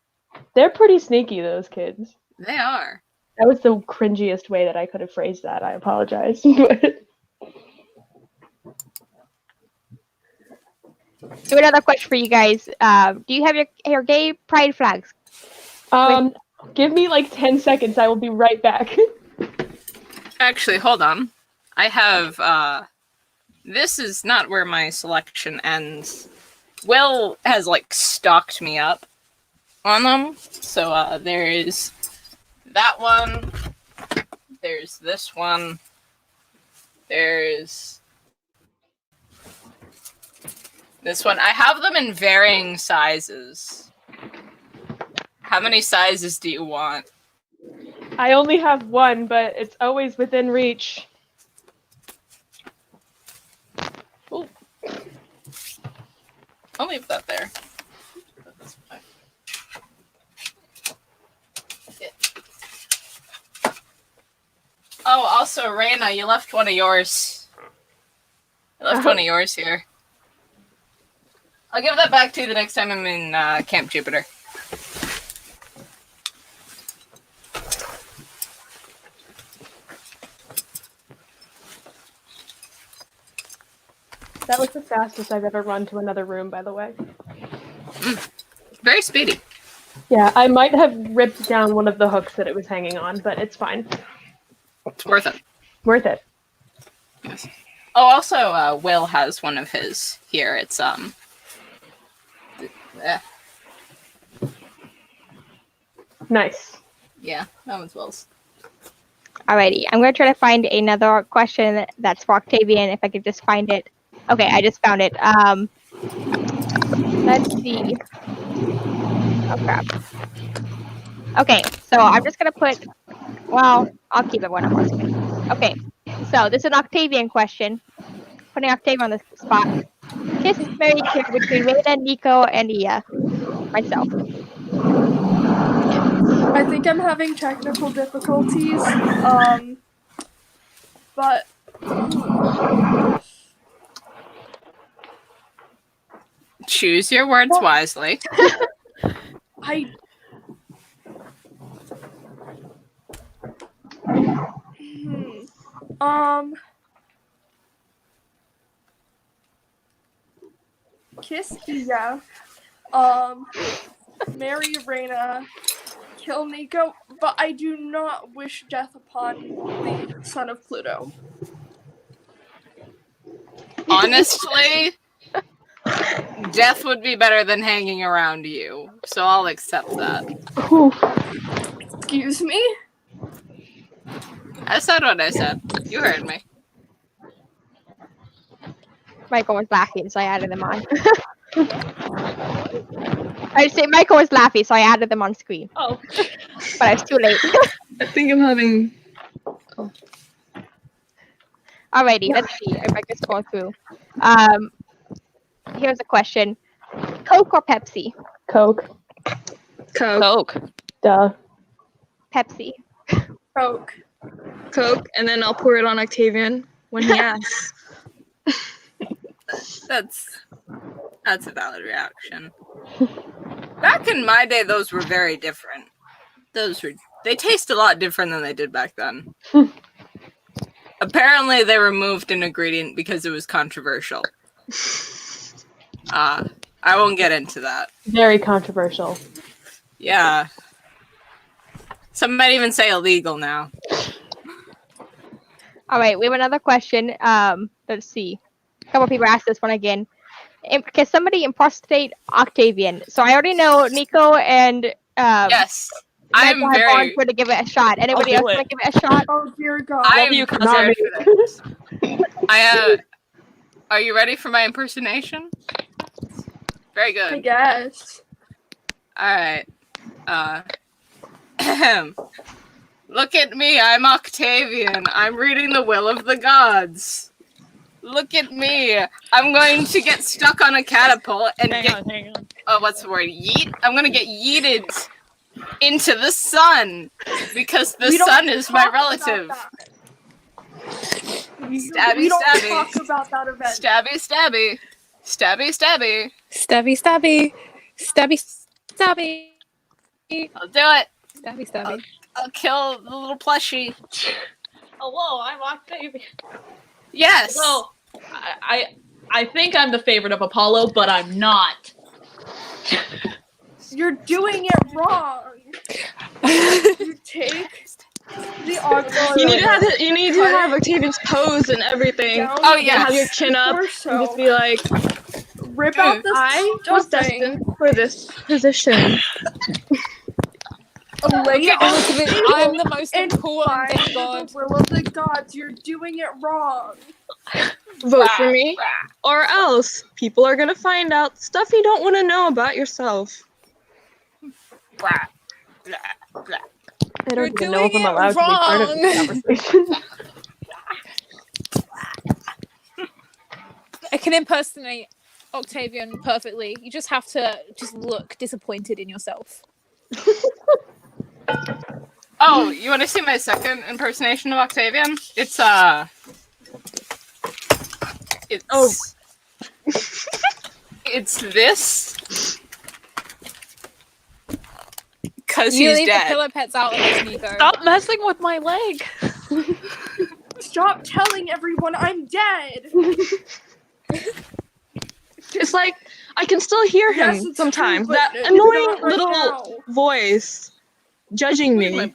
They're pretty sneaky, those kids. They are. That was the cringiest way that I could have phrased that. I apologize. So another question for you guys. Do you have your gay pride flags? Give me like 10 seconds. I will be right back. Actually, hold on. I have, this is not where my selection ends. Will has, like, stocked me up on them. So, there is that one. There's this one. There's this one. I have them in varying sizes. How many sizes do you want? I only have one, but it's always within reach. Ooh. I'll leave that there. Oh, also, Reyna, you left one of yours. You left one of yours here. I'll give that back to you the next time I'm in Camp Jupiter. That was the fastest I've ever run to another room, by the way. Very speedy. Yeah, I might have ripped down one of the hooks that it was hanging on, but it's fine. It's worth it. Worth it. Yes. Oh, also, Will has one of his here. It's, Nice. Yeah, that one's Will's. Alrighty, I'm going to try to find another question that's for Octavian, if I could just find it. Okay, I just found it. Let's see. Oh, crap. Okay, so I'm just going to put... Well, I'll keep it when I'm asking. Okay, so this is an Octavian question. Putting Octavian on the spot. Kiss is very clear between Reyna, Nico, and Ia. Myself. I think I'm having technical difficulties. but Choose your words wisely. I. Kiss Iya. Marry Reyna. Kill Nico, but I do not wish death upon the son of Pluto. Honestly, death would be better than hanging around you, so I'll accept that. Excuse me? I said what I said. You heard me. Michael was laughing, so I added them on. I say Michael was laughing, so I added them on screen. Oh. But I was too late. I think I'm having. Alrighty, let's see if I can scroll through. Here's a question: Coke or Pepsi? Coke. Coke. Duh. Pepsi. Coke. Coke, and then I'll pour it on Octavian when he asks. That's a valid reaction. Back in my day, those were very different. They taste a lot different than they did back then. Apparently, they removed an ingredient because it was controversial. I won't get into that. Very controversial. Yeah. Some might even say illegal now. All right, we have another question. Let's see. A couple people asked this one again. Can somebody impersonate Octavian? So I already know Nico and yes, I'm very to give it a shot. Anybody else want to give it a shot? Oh dear God! I'm prepared for this. Are you ready for my impersonation? Very good. I guess. All right. Look at me. I'm Octavian. I'm reading the will of the gods. Look at me. I'm going to get stuck on a catapult and hang on. Oh, what's the word? Yeet? I'm going to get yeeted into the sun because the sun is my relative. Stabby, don't stabby. talk about that event. Stabby, stabby. Stabby, stabby. Stabby, stabby. Stabby, stabby. I'll do it. Stabby, stabby. I'll kill the little plushie. Hello, I'm Octavian. Yes. Well, I think I'm the favorite of Apollo, but I'm not. You're doing it wrong. You take the arc. You need to have Octavian's pose and everything. Oh yeah. Have your chin up and just be like, rip out the I was destined for this position. I'm the most important, thank The God. will of the gods. You're doing it wrong. Vote for me, or else people are gonna find out stuff you don't want to know about yourself. I You're don't even know if doing I'm allowed it to be part of this conversation. I can impersonate Octavian perfectly. You just have to look disappointed in yourself. Oh, you want to see my second impersonation of Octavian? It's it's this. Because You he's leave dead. the pillow pets out of this, Nico. Stop messing with my leg. Stop telling everyone I'm dead. It's like I can still hear him Yes, it's sometimes. true, That but annoying not right little now. voice judging me.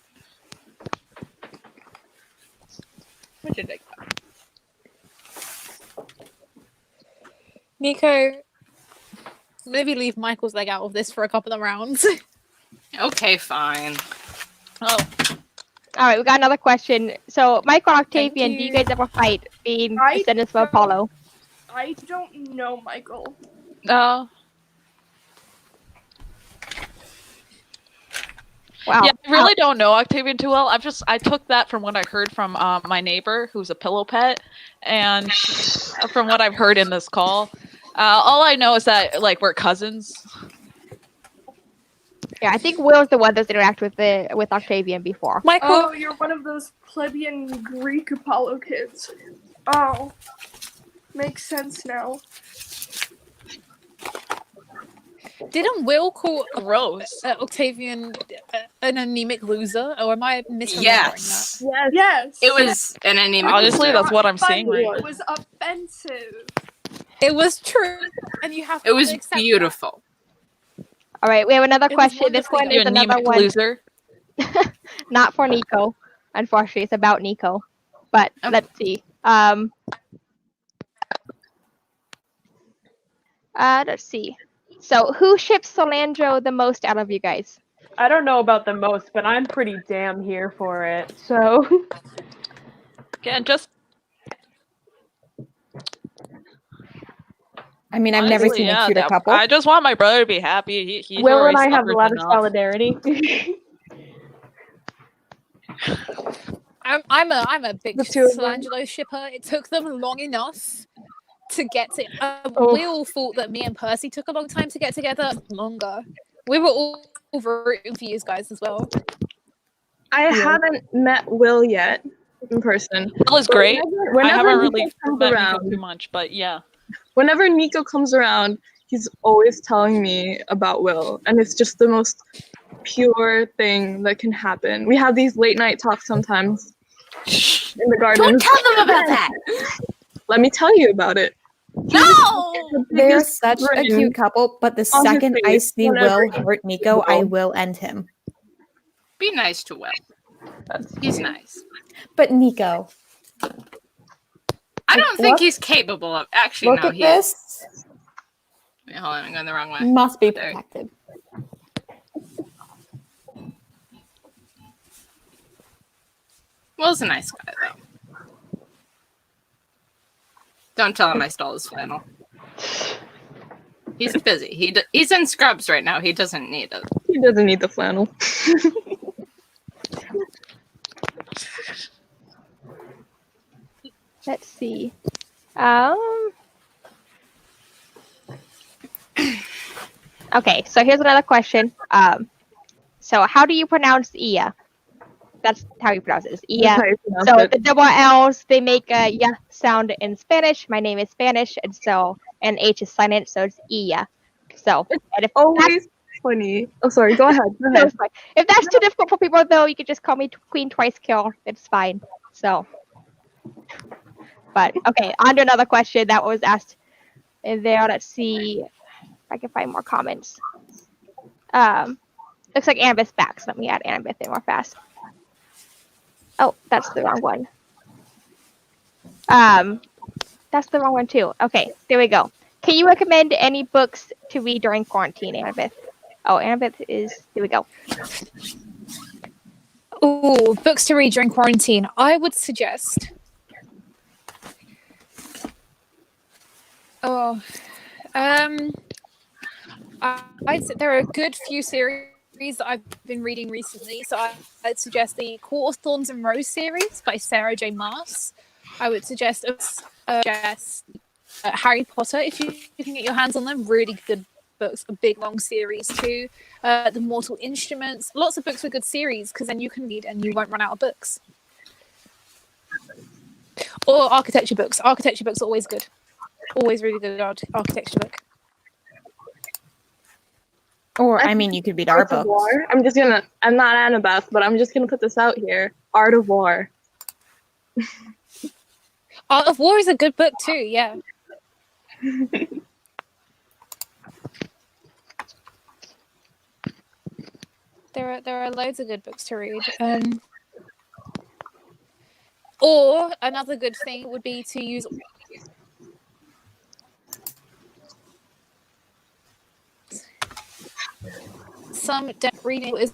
What did I Nico, maybe leave Michael's leg out of this for a couple of rounds. Okay, fine. Oh, All right, we got another question. So, Michael and Octavian, Thank do you you. guys ever fight being I descendants of don't- Apollo? I don't know, Michael. no. Wow. Yeah, I really don't know Octavian too well. I took that from what I heard from my neighbor, who's a pillow pet, and from what I've heard in this call. All I know is that like we're cousins. Yeah, I think Will's the one that's interacted with Octavian before. Michael. Oh, you're one of those plebeian Greek Apollo kids. Oh, makes sense now. Didn't Will call Octavian an anemic loser, or am I misremembering Yes. Yes. It was an anemic Honestly, loser. that's what I'm seeing right It now. was offensive. It was true, and you have to It was accept beautiful. All right, we have another that. It was question. This wonderful, one you is another anemic one. loser. Not for Nico. Unfortunately, it's about Nico. But let's see. Let's see. So, who ships Solandro the most out of you guys? I don't know about the most, but I'm pretty damn here for it. So Again, just I mean, I've never seen a cuter couple. I just want my brother to be happy. He Will and already I have a suffered lot of enough. solidarity. I'm a big The two of them. Solangelo shipper. It took them long enough to get to. Oh. We all thought that me and Percy took a long time to get together. Longer. We were all rooting for you guys as well. I haven't met Will yet in person. Will is great. Whenever I haven't Nico really comes met around, Nico too much, but yeah. whenever Nico comes around, he's always telling me about Will, and it's just the most pure thing that can happen. We have these late night talks sometimes in the garden. Don't tell them about that. Let me tell you about it. No. They're such a cute couple, but the on his second I face see whenever Will hurt Nico, I will end him. Be nice to Will. He's nice. But Nico, I don't think look- he's capable of. Actually, look no, at he is. this. Wait, hold on, I'm going the wrong way. Must be There. protected. Will's a nice guy, though. Don't tell him I stole his flannel. He's busy. He's in scrubs right now. He doesn't need it. He doesn't need the flannel. Let's see. Okay, so here's another question. So how do you pronounce Ia? That's how you pronounce it. It's Ia. That's how you pronounce So it. the double L's, they make a yeah sound in Spanish. My name is Spanish, and H is silent, so it's Ia. So and if Always funny. Oh, sorry. Go ahead. Go ahead. if that's too difficult for people, though, you can just call me Queen Twice Kill. It's fine. So, but okay, on to another question that was asked in there. Let's see if I can find more comments. Looks like Annabeth's back, so let me add Annabeth in more fast. Oh, that's the wrong one. That's the wrong one too. Okay, there we go. Can you recommend any books to read during quarantine, Annabeth? Oh, Annabeth is. Here we go. Oh, books to read during quarantine. I would suggest. I'd say there are a good few series that I've been reading recently. So I'd suggest the Court of Thorns and Rose series by Sarah J. Maas. I would suggest Harry Potter if you can get your hands on them. Really good books, a big long series too. The Mortal Instruments, lots of books with good series because then you can read and you won't run out of books. Or architecture books. Architecture books are always good. Always really good architecture book. Or, I mean, you could read our Art of books. War. I'm not Annabeth, but I'm just gonna put this out here. Art of War. Art of War is a good book too, yeah. There are loads of good books to read. Or another good thing would be to use some depth reading is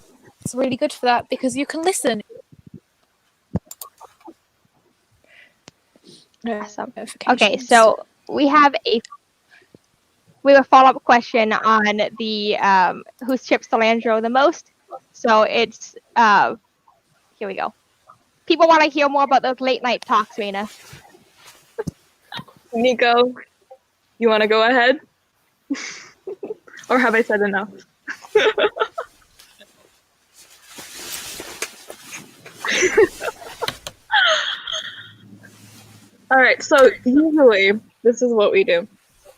really good for that because you can listen. Awesome. Okay, so we have a follow-up question on the who ships Solandro the most. So it's here we go. People want to hear more about those late night talks, Reyna. Nico, you want to go ahead? Or have I said enough? All right, so usually this is what we do.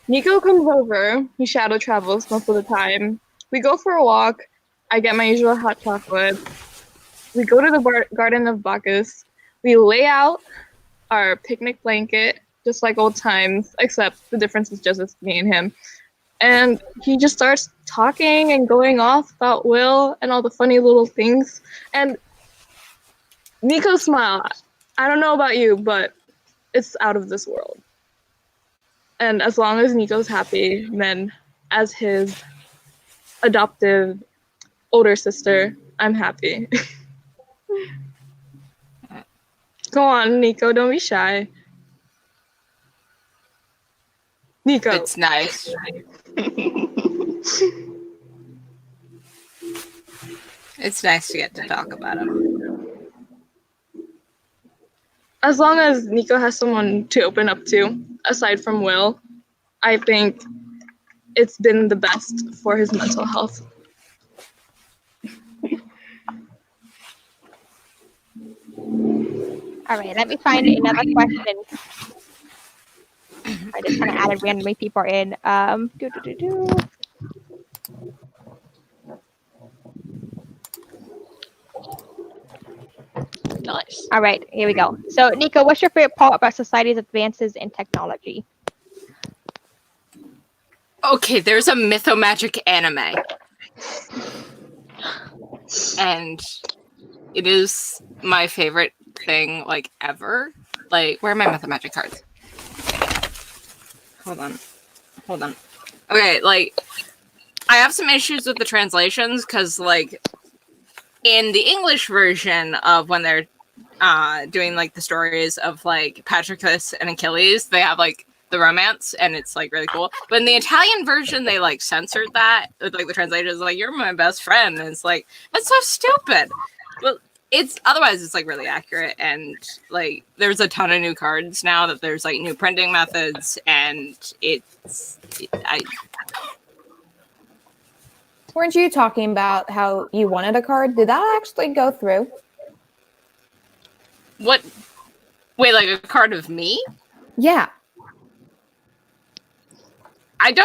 Nico comes over. He shadow travels most of the time. We go for a walk. I get my usual hot chocolate. We go to the Garden of Bacchus. We lay out our picnic blanket, just like old times, except the difference is just it's me and him. And he just starts talking and going off about Will and all the funny little things. And Nico's smile, I don't know about you, but it's out of this world. And as long as Nico's happy, then as his adoptive older sister, I'm happy. Go on, Nico, don't be shy. Nico. It's nice. It's nice to get to talk about him. As long as Nico has someone to open up to, aside from Will, I think it's been the best for his mental health. All right, let me find another question. I just kind of added randomly people in. Nice. All right, here we go. So, Nico, what's your favorite part about society's advances in technology? Okay, there's a mythomagic anime. And it is my favorite thing, like, ever. Like, where are my mythomagic cards? Hold on. Okay, like, I have some issues with the translations, because, like, in the English version of when they're doing, like, the stories of, like, Patroclus and Achilles, they have, like, the romance, and it's, like, really cool. But in the Italian version, they, like, censored that. Like, the translation is like, you're my best friend. And it's like, that's so stupid. But otherwise, it's, like, really accurate. And, like, there's a ton of new cards now that there's, like, new printing methods. And Weren't you talking about how you wanted a card? Did that actually go through? What? Wait, like a card of me? Yeah. I'm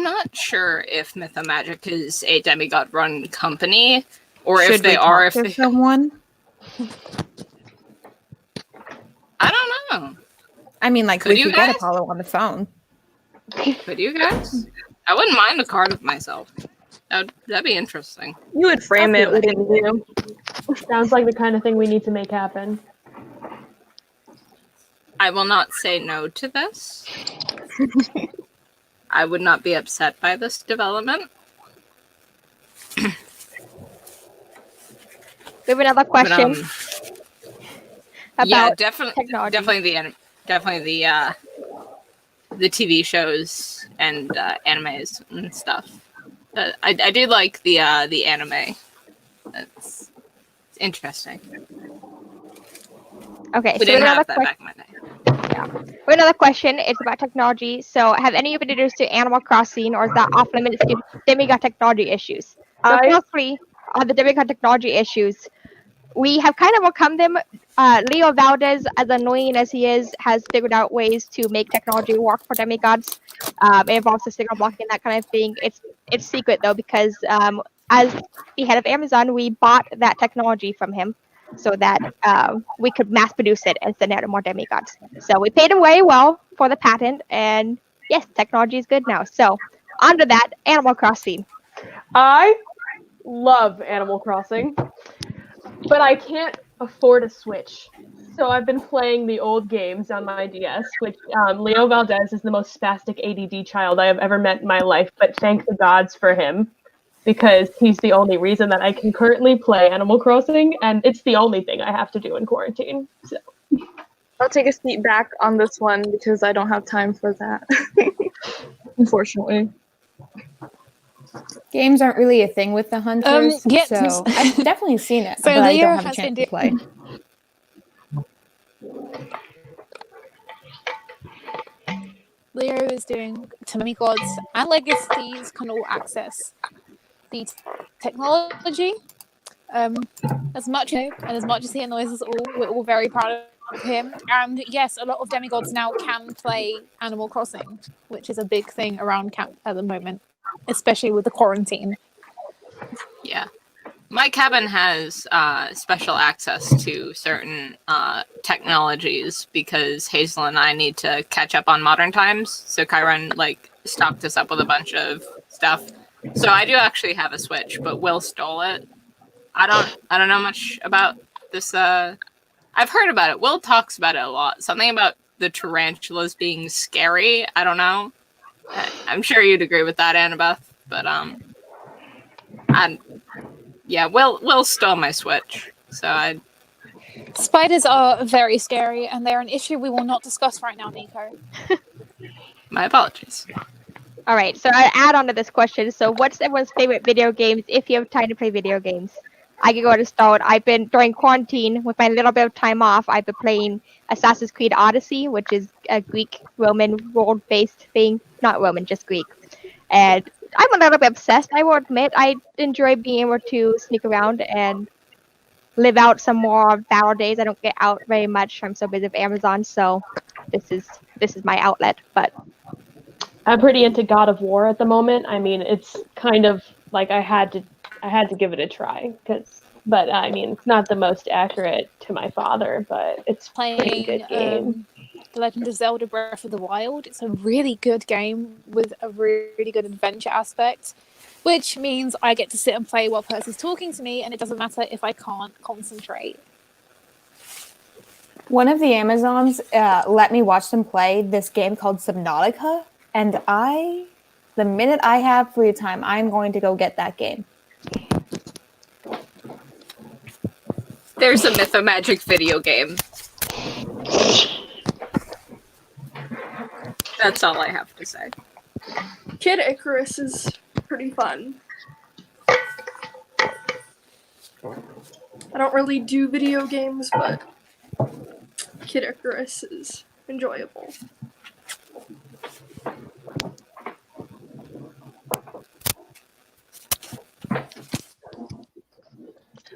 not sure if Mythomagic is a demigod-run company, or Should if they we are. talk to someone? I don't know. I mean, like, we could get Apollo on the phone. Could you guys? I wouldn't mind a card of myself. That'd be interesting. You would frame it, wouldn't you? Sounds like the kind of thing we need to make happen. I will not say no to this. I would not be upset by this development. We have another question. But, about definitely the TV shows and animes and stuff. I do like the anime. It's interesting. Okay, we didn't have that back in my day. Yeah. We have another question. It's about technology. So, have any of you introduced to Animal Crossing, or is that off limits to demigod technology issues? So, firstly, on the demigod technology issues, we have kind of overcome them. Leo Valdez, as annoying as he is, has figured out ways to make technology work for demigods. It involves the signal blocking, that kind of thing. It's secret though, because as the head of Amazon, we bought that technology from him so that we could mass produce it and send out to more demigods. So we paid him very well for the patent, and yes, technology is good now. So on to that, Animal Crossing. I love Animal Crossing, but I can't afford a Switch. So I've been playing the old games on my DS, which Leo Valdez is the most spastic ADD child I have ever met in my life, but thank the gods for him, because he's the only reason that I can currently play Animal Crossing, and it's the only thing I have to do in quarantine. So I'll take a seat back on this one because I don't have time for that, unfortunately. Games aren't really a thing with the hunters, so I've definitely seen it, but I don't have a chance to play. Leo is doing demigods and legacies can all access the technology. As much and as much as he annoys us all, we're all very proud him. And yes, a lot of demigods now can play Animal Crossing, which is a big thing around camp at the moment, especially with the quarantine. Yeah. My cabin has special access to certain technologies because Hazel and I need to catch up on modern times. So Chiron stocked us up with a bunch of stuff. So I do actually have a Switch, but Will stole it. I don't know much about this. I've heard about it. Will talks about it a lot. Something about the tarantulas being scary. I don't know. I'm sure you'd agree with that, Annabeth. But yeah, Will stole my Switch, so Spiders are very scary, and they're an issue we will not discuss right now, Nico. My apologies. All right, so I add on to this question. So, what's everyone's favorite video games if you have time to play video games? I can go to start. I've been, during quarantine, with my little bit of time off, I've been playing Assassin's Creed Odyssey, which is a Greek-Roman world-based thing. Not Roman, just Greek. And I'm a little bit obsessed, I will admit. I enjoy being able to sneak around and live out some more battle days. I don't get out very much. I'm so busy with Amazon, so this is my outlet. But I'm pretty into God of War at the moment. I mean, it's kind of like I had to give it a try but I mean, it's not the most accurate to my father, but it's a pretty good game. The Legend of Zelda Breath of the Wild. It's a really good game with a really good adventure aspect, which means I get to sit and play while Percy's talking to me, and it doesn't matter if I can't concentrate. One of the Amazons let me watch them play this game called Subnautica, and the minute I have free time, I'm going to go get that game. There's a Mythomagic video game. That's all I have to say. Kid Icarus is pretty fun. I don't really do video games, but Kid Icarus is enjoyable.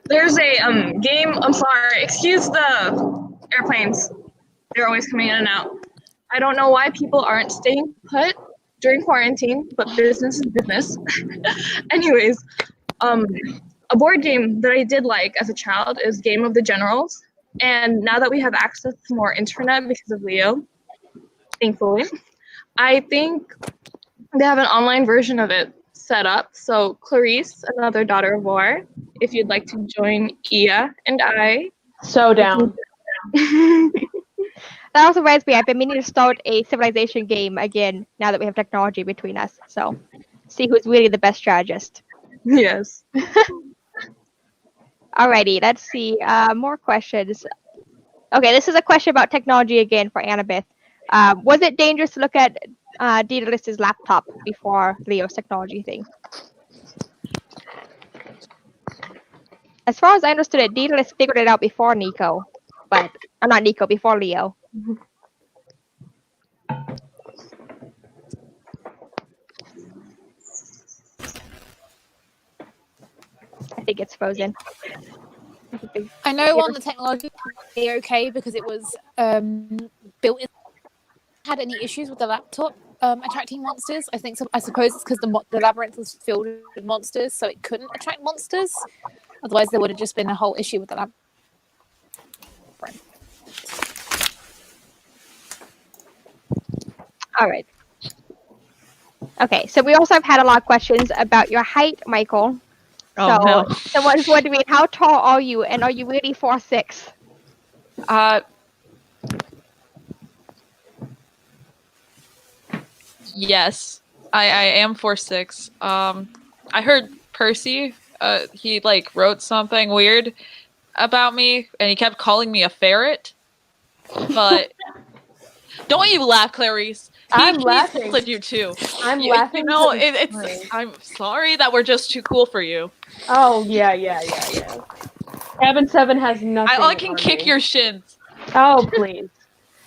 There's a game. I'm sorry. Excuse the airplanes. They're always coming in and out. I don't know why people aren't staying put during quarantine, but business is business. Anyways, a board game that I did like as a child is Game of the Generals. And now that we have access to more internet because of Leo, thankfully, I think they have an online version of it set up. So Clarisse, another daughter of war, if you'd like to join Ia and I. So down. that also reminds me, I've been meaning to start a civilization game again now that we have technology between us. So see who's really the best strategist. Yes. Alrighty, let's see. More questions. Okay, this is a question about technology again for Annabeth. Was it dangerous to look at Daedalus's laptop before Leo's technology thing? As far as I understood it, Daedalus figured it out before Nico, but not Nico, before Leo. I think it's frozen. I know on the technology okay because it was built in. Had any issues with the laptop attracting monsters? I think so. I suppose it's because the labyrinth was filled with monsters, so it couldn't attract monsters. Otherwise, there would have just been a whole issue with the labyrinth. All right. Okay, so we also have had a lot of questions about your height, Michael. Oh, no. Someone's wondering, how tall are you, and are you really 4'6"? Yes, I am 4'6". I heard Percy, he wrote something weird about me, and he kept calling me a ferret. But don't you laugh, Clarisse. I'm laughing. He you too. I'm laughing. You know, I'm sorry that we're just too cool for you. Oh yeah. Cabin 7 has nothing. I can kick your shins. Oh please.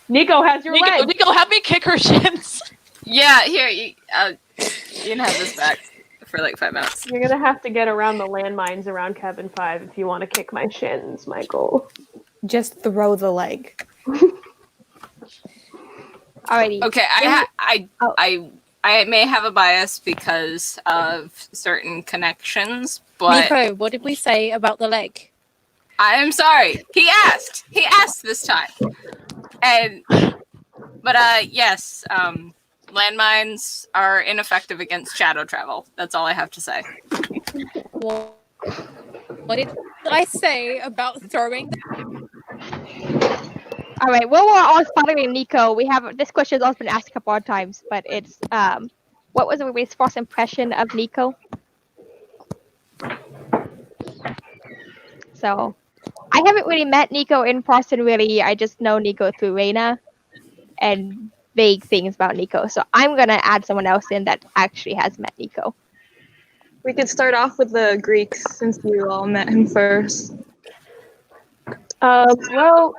Nico has your leg. Nico, have me kick her shins. Yeah, here, you can have this back for 5 minutes. You're gonna have to get around the landmines around cabin 5 if you want to kick my shins, Michael. Just throw the leg. Alrighty. Okay, I may have a bias because of certain connections, but Nico, what did we say about the leg? I am sorry. He asked. He asked this time. But yes, landmines are ineffective against shadow travel. That's all I have to say. What did I say about throwing? All right. Well, we're all following Nico. We have this question has also been asked a couple of times, but it's what was everybody's first impression of Nico? So, I haven't really met Nico in person. Really, I just know Nico through Reyna and vague things about Nico. So I'm gonna add someone else in that actually has met Nico. We could start off with the Greeks since you all met him first. Well,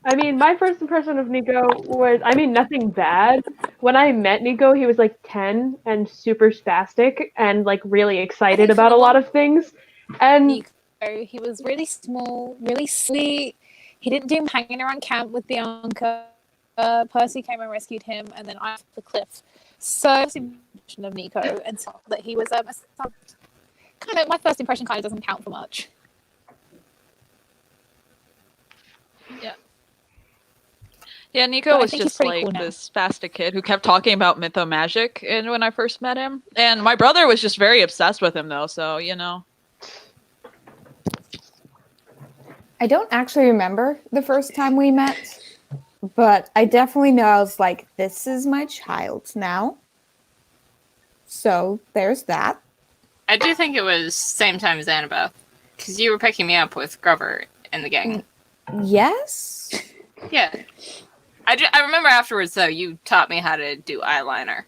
I mean, my first impression of Nico was, I mean, nothing bad. When I met Nico, he was like 10 and super spastic and like really excited about a lot of things. And Nico, he was really small, really sweet. He didn't do hanging around camp with Bianca. Percy came and rescued him, and then I off the cliff. So, impression of Nico, and so that he was kind of my first impression kind of doesn't count for much. Yeah, Nico But I was think he's just pretty like cool now. this spastic kid who kept talking about mythomagic and when I first met him. And my brother was just very obsessed with him though, so you know. I don't actually remember the first time we met, but I definitely know I was like, this is my child now. So there's that. I do think it was same time as Annabeth, because you were picking me up with Grover in the gang. Yes? Yeah. I remember afterwards, though, you taught me how to do eyeliner.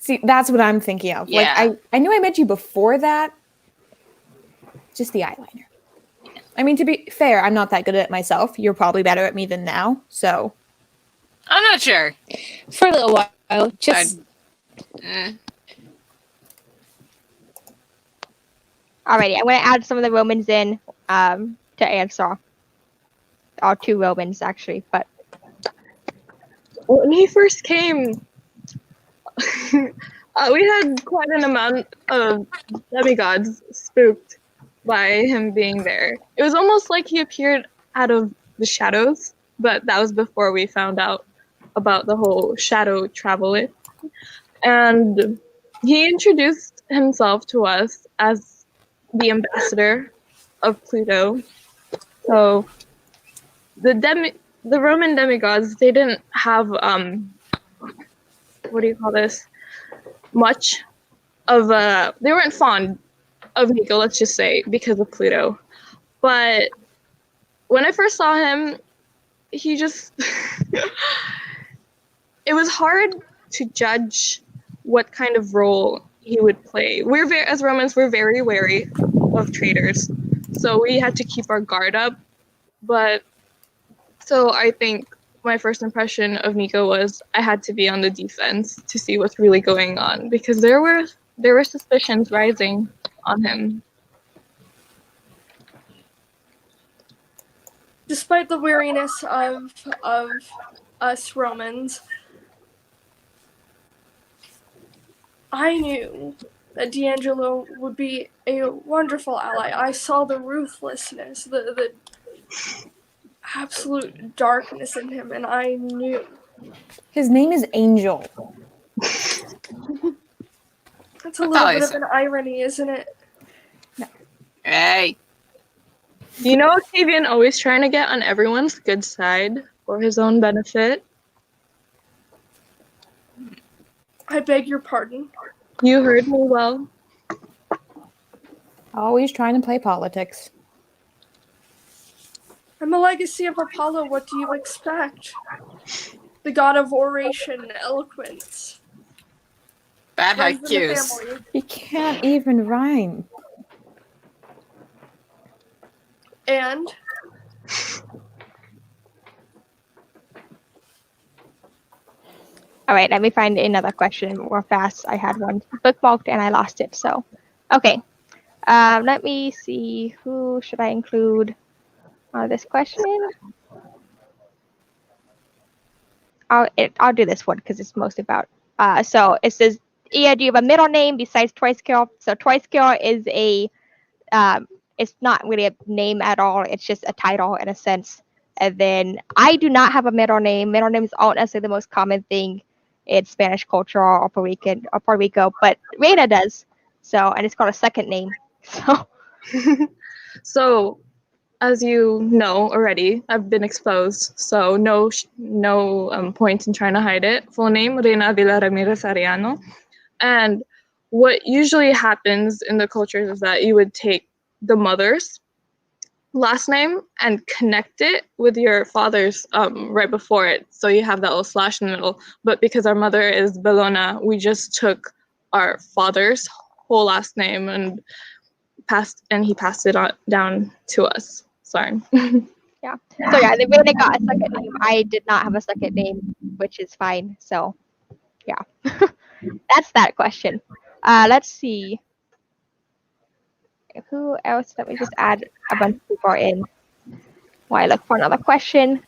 See, that's what I'm thinking of. Yeah. Like, I knew I met you before that. Just the eyeliner. I mean, to be fair, I'm not that good at it myself. You're probably better at me than now, so. I'm not sure. For a little while, just... Alrighty, I'm going to add some of the Romans in to answer. Or 2 Romans, actually, but... When he first came, we had quite an amount of demigods spooked by him being there. It was almost like he appeared out of the shadows, but that was before we found out about the whole shadow travel. And he introduced himself to us as the ambassador of Pluto. So the Roman demigods, they didn't have what do you call this? Much of they weren't fond of Nico, let's just say, because of Pluto. But when I first saw him, he just it was hard to judge what kind of role he would play. As Romans, we're very wary of traitors, so we had to keep our guard up. But so I think my first impression of Nico was I had to be on the defense to see what's really going on, because there were suspicions rising on him. Despite the weariness of us Romans, I knew that D'Angelo would be a wonderful ally. I saw the ruthlessness, the absolute darkness in him, and I knew. His name is Angel. That's a little bit of an irony, isn't it? No. Hey. You know, Octavian always trying to get on everyone's good side for his own benefit. I beg your pardon. You heard me well. Always trying to play politics. I'm a legacy of Apollo. What do you expect? The god of oration and eloquence. Bad Runs in the IQs. family. He can't even rhyme. And All right, let me find another question more fast. I had one bookmarked and I lost it. So, okay. Let me see. Who should I include on this question? I'll do this one because it's mostly about. So it says, "Yeah, do you have a middle name besides Twice Kill?" So Twice Kill is a it's not really a name at all. It's just a title in a sense. And then I do not have a middle name. Middle names aren't necessarily the most common thing in Spanish culture or Puerto Rico, but Reyna does. So, and it's called a second name. So, So, as you know already, I've been exposed. So no point in trying to hide it. Full name Reyna Villa Ramirez Ariano. And what usually happens in the cultures is that you would take the mother's last name and connect it with your father's right before it. So you have that little slash in the middle. But because our mother is Bellona, we just took our father's whole last name and he passed it on down to us. Sorry. yeah. So yeah, they really got a second name. I did not have a second name, which is fine. So, yeah. That's that question. Let's see. Who else? Let me just add a bunch of people in while I look for another question.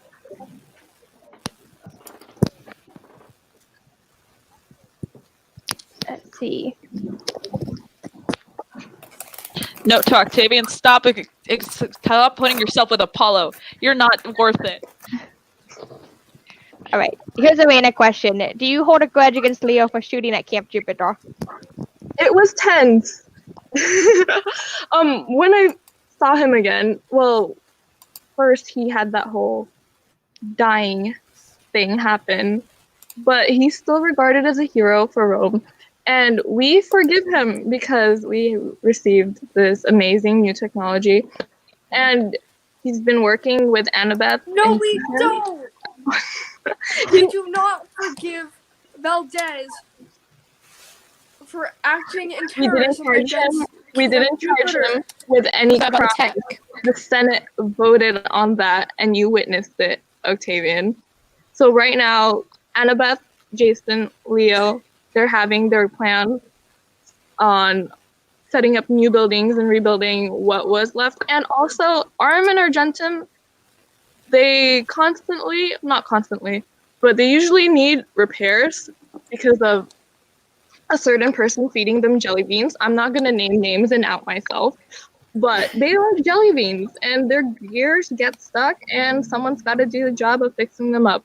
Let's see. Note to Octavian, stop putting yourself with Apollo. You're not worth it. All right. Here's a Reyna question. Do you hold a grudge against Leo for shooting at Camp Jupiter? It was tense. When I saw him again, well, first he had that whole dying thing happen, but he's still regarded as a hero for Rome. And we forgive him because we received this amazing new technology. And he's been working with Annabeth. No, we don't! We do not forgive Valdez for acting in terrorism against We didn't charge him with any crime. The Senate voted on that, and you witnessed it, Octavian. So right now, Annabeth, Jason, Leo, they're having their plan on setting up new buildings and rebuilding what was left. And also, Arm and Argentum, they not constantly, but they usually need repairs because of a certain person feeding them jelly beans. I'm not going to name names and out myself, but they like jelly beans and their gears get stuck and someone's got to do the job of fixing them up.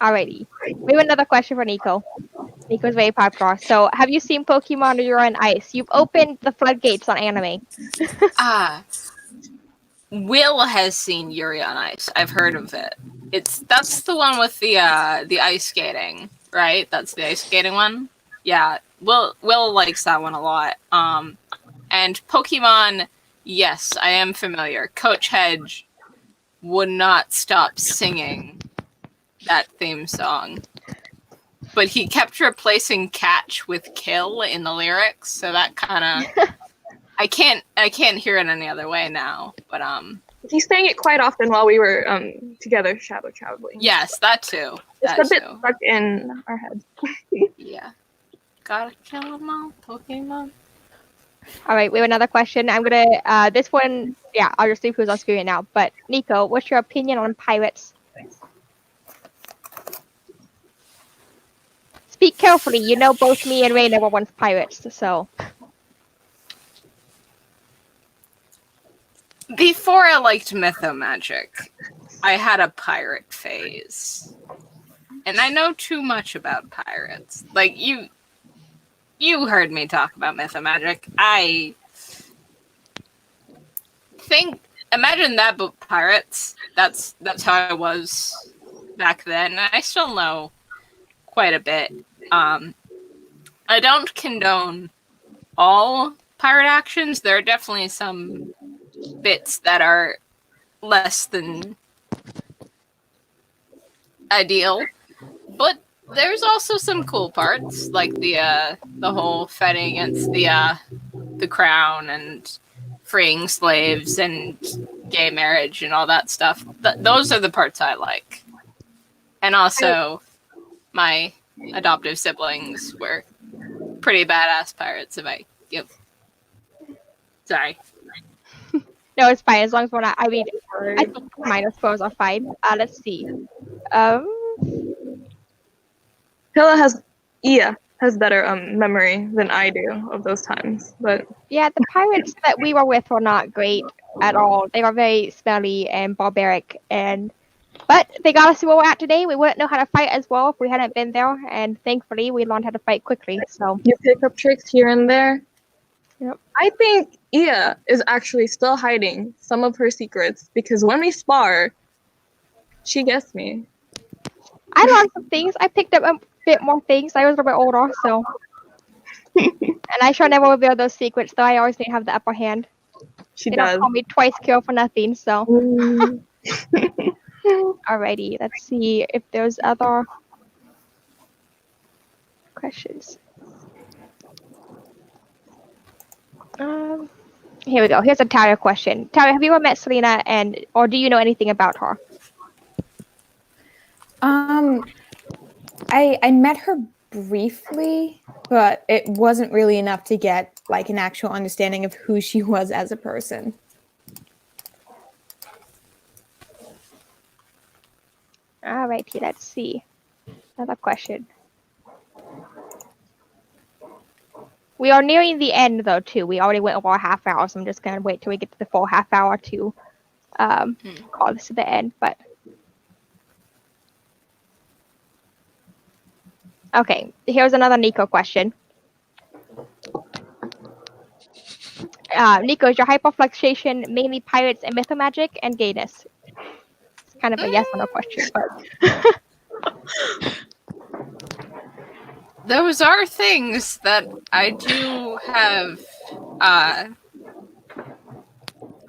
Alrighty. We have another question for Nico. Nico's very popular. So, have you seen Pokemon Yuri on Ice? You've opened the floodgates on anime. Will has seen Yuri on Ice. I've heard of it. That's the one with the ice skating, right? That's the ice skating one. Yeah, Will likes that one a lot. And Pokemon, yes, I am familiar. Coach Hedge would not stop singing that theme song, but he kept replacing catch with kill in the lyrics, so that kind of I can't hear it any other way now. But he sang it quite often while we were together shadow traveling. Yes, that too. It's a bit stuck in our heads. Yeah, gotta kill them all, Pokemon. All right, we have another question. I'm gonna this one. Yeah, I'll just see who's on screen now. But Nico, what's your opinion on pirates? Speak carefully. You know both me and Reyna were once pirates, so. Before I liked Mythomagic, I had a pirate phase. And I know too much about pirates. Like, you heard me talk about Mythomagic. I think, imagine that, but pirates. That's how I was back then. And I still know quite a bit. I don't condone all pirate actions. There are definitely some bits that are less than ideal, but there's also some cool parts, like the whole fighting against the crown and freeing slaves and gay marriage and all that stuff. Those are the parts I like. And also, my adoptive siblings were pretty badass pirates. Sorry. No, it's fine as long as we're not. I mean, I think minor spells are fine. Let's see. Hylla has better memory than I do of those times, but Yeah, the pirates that we were with were not great at all. They were very smelly and barbaric, but they got us to where we're at today. We wouldn't know how to fight as well if we hadn't been there, and thankfully we learned how to fight quickly. So you pick up tricks here and there. Yep. I think Ia is actually still hiding some of her secrets because when we spar, she guessed me. I learned some things. I picked up a bit more things. I was a little bit older, so. And I sure never reveal those secrets, though I always didn't have the upper hand. She They does. don't call me twice kill for nothing, so. Mm. Alrighty, let's see if there's other questions. Here we go. Here's a Thalia question. Thalia, have you ever met Selena, or do you know anything about her? I met her briefly, but it wasn't really enough to get like an actual understanding of who she was as a person. Alrighty, let's see. Another question. We are nearing the end, though, too. We already went over a half hour, so I'm just going to wait till we get to the full half hour to call this to the end. But okay, here's another Nico question. Nico, is your hyperfluxation mainly pirates and mythomagic and gayness? It's kind of a yes or no question, but... Those are things that I do have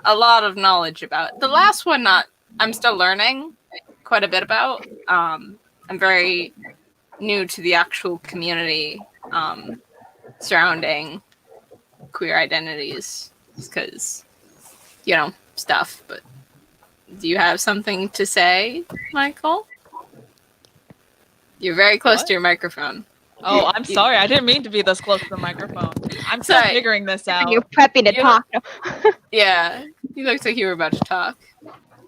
a lot of knowledge about. The last one, I'm still learning quite a bit about. I'm very new to the actual community surrounding queer identities, because, stuff. But do you have something to say, Michael? You're very close to your microphone. Oh, I'm sorry. I didn't mean to be this close to the microphone. I'm still figuring this out. You're prepping to talk. Yeah, you looked like you were about to talk.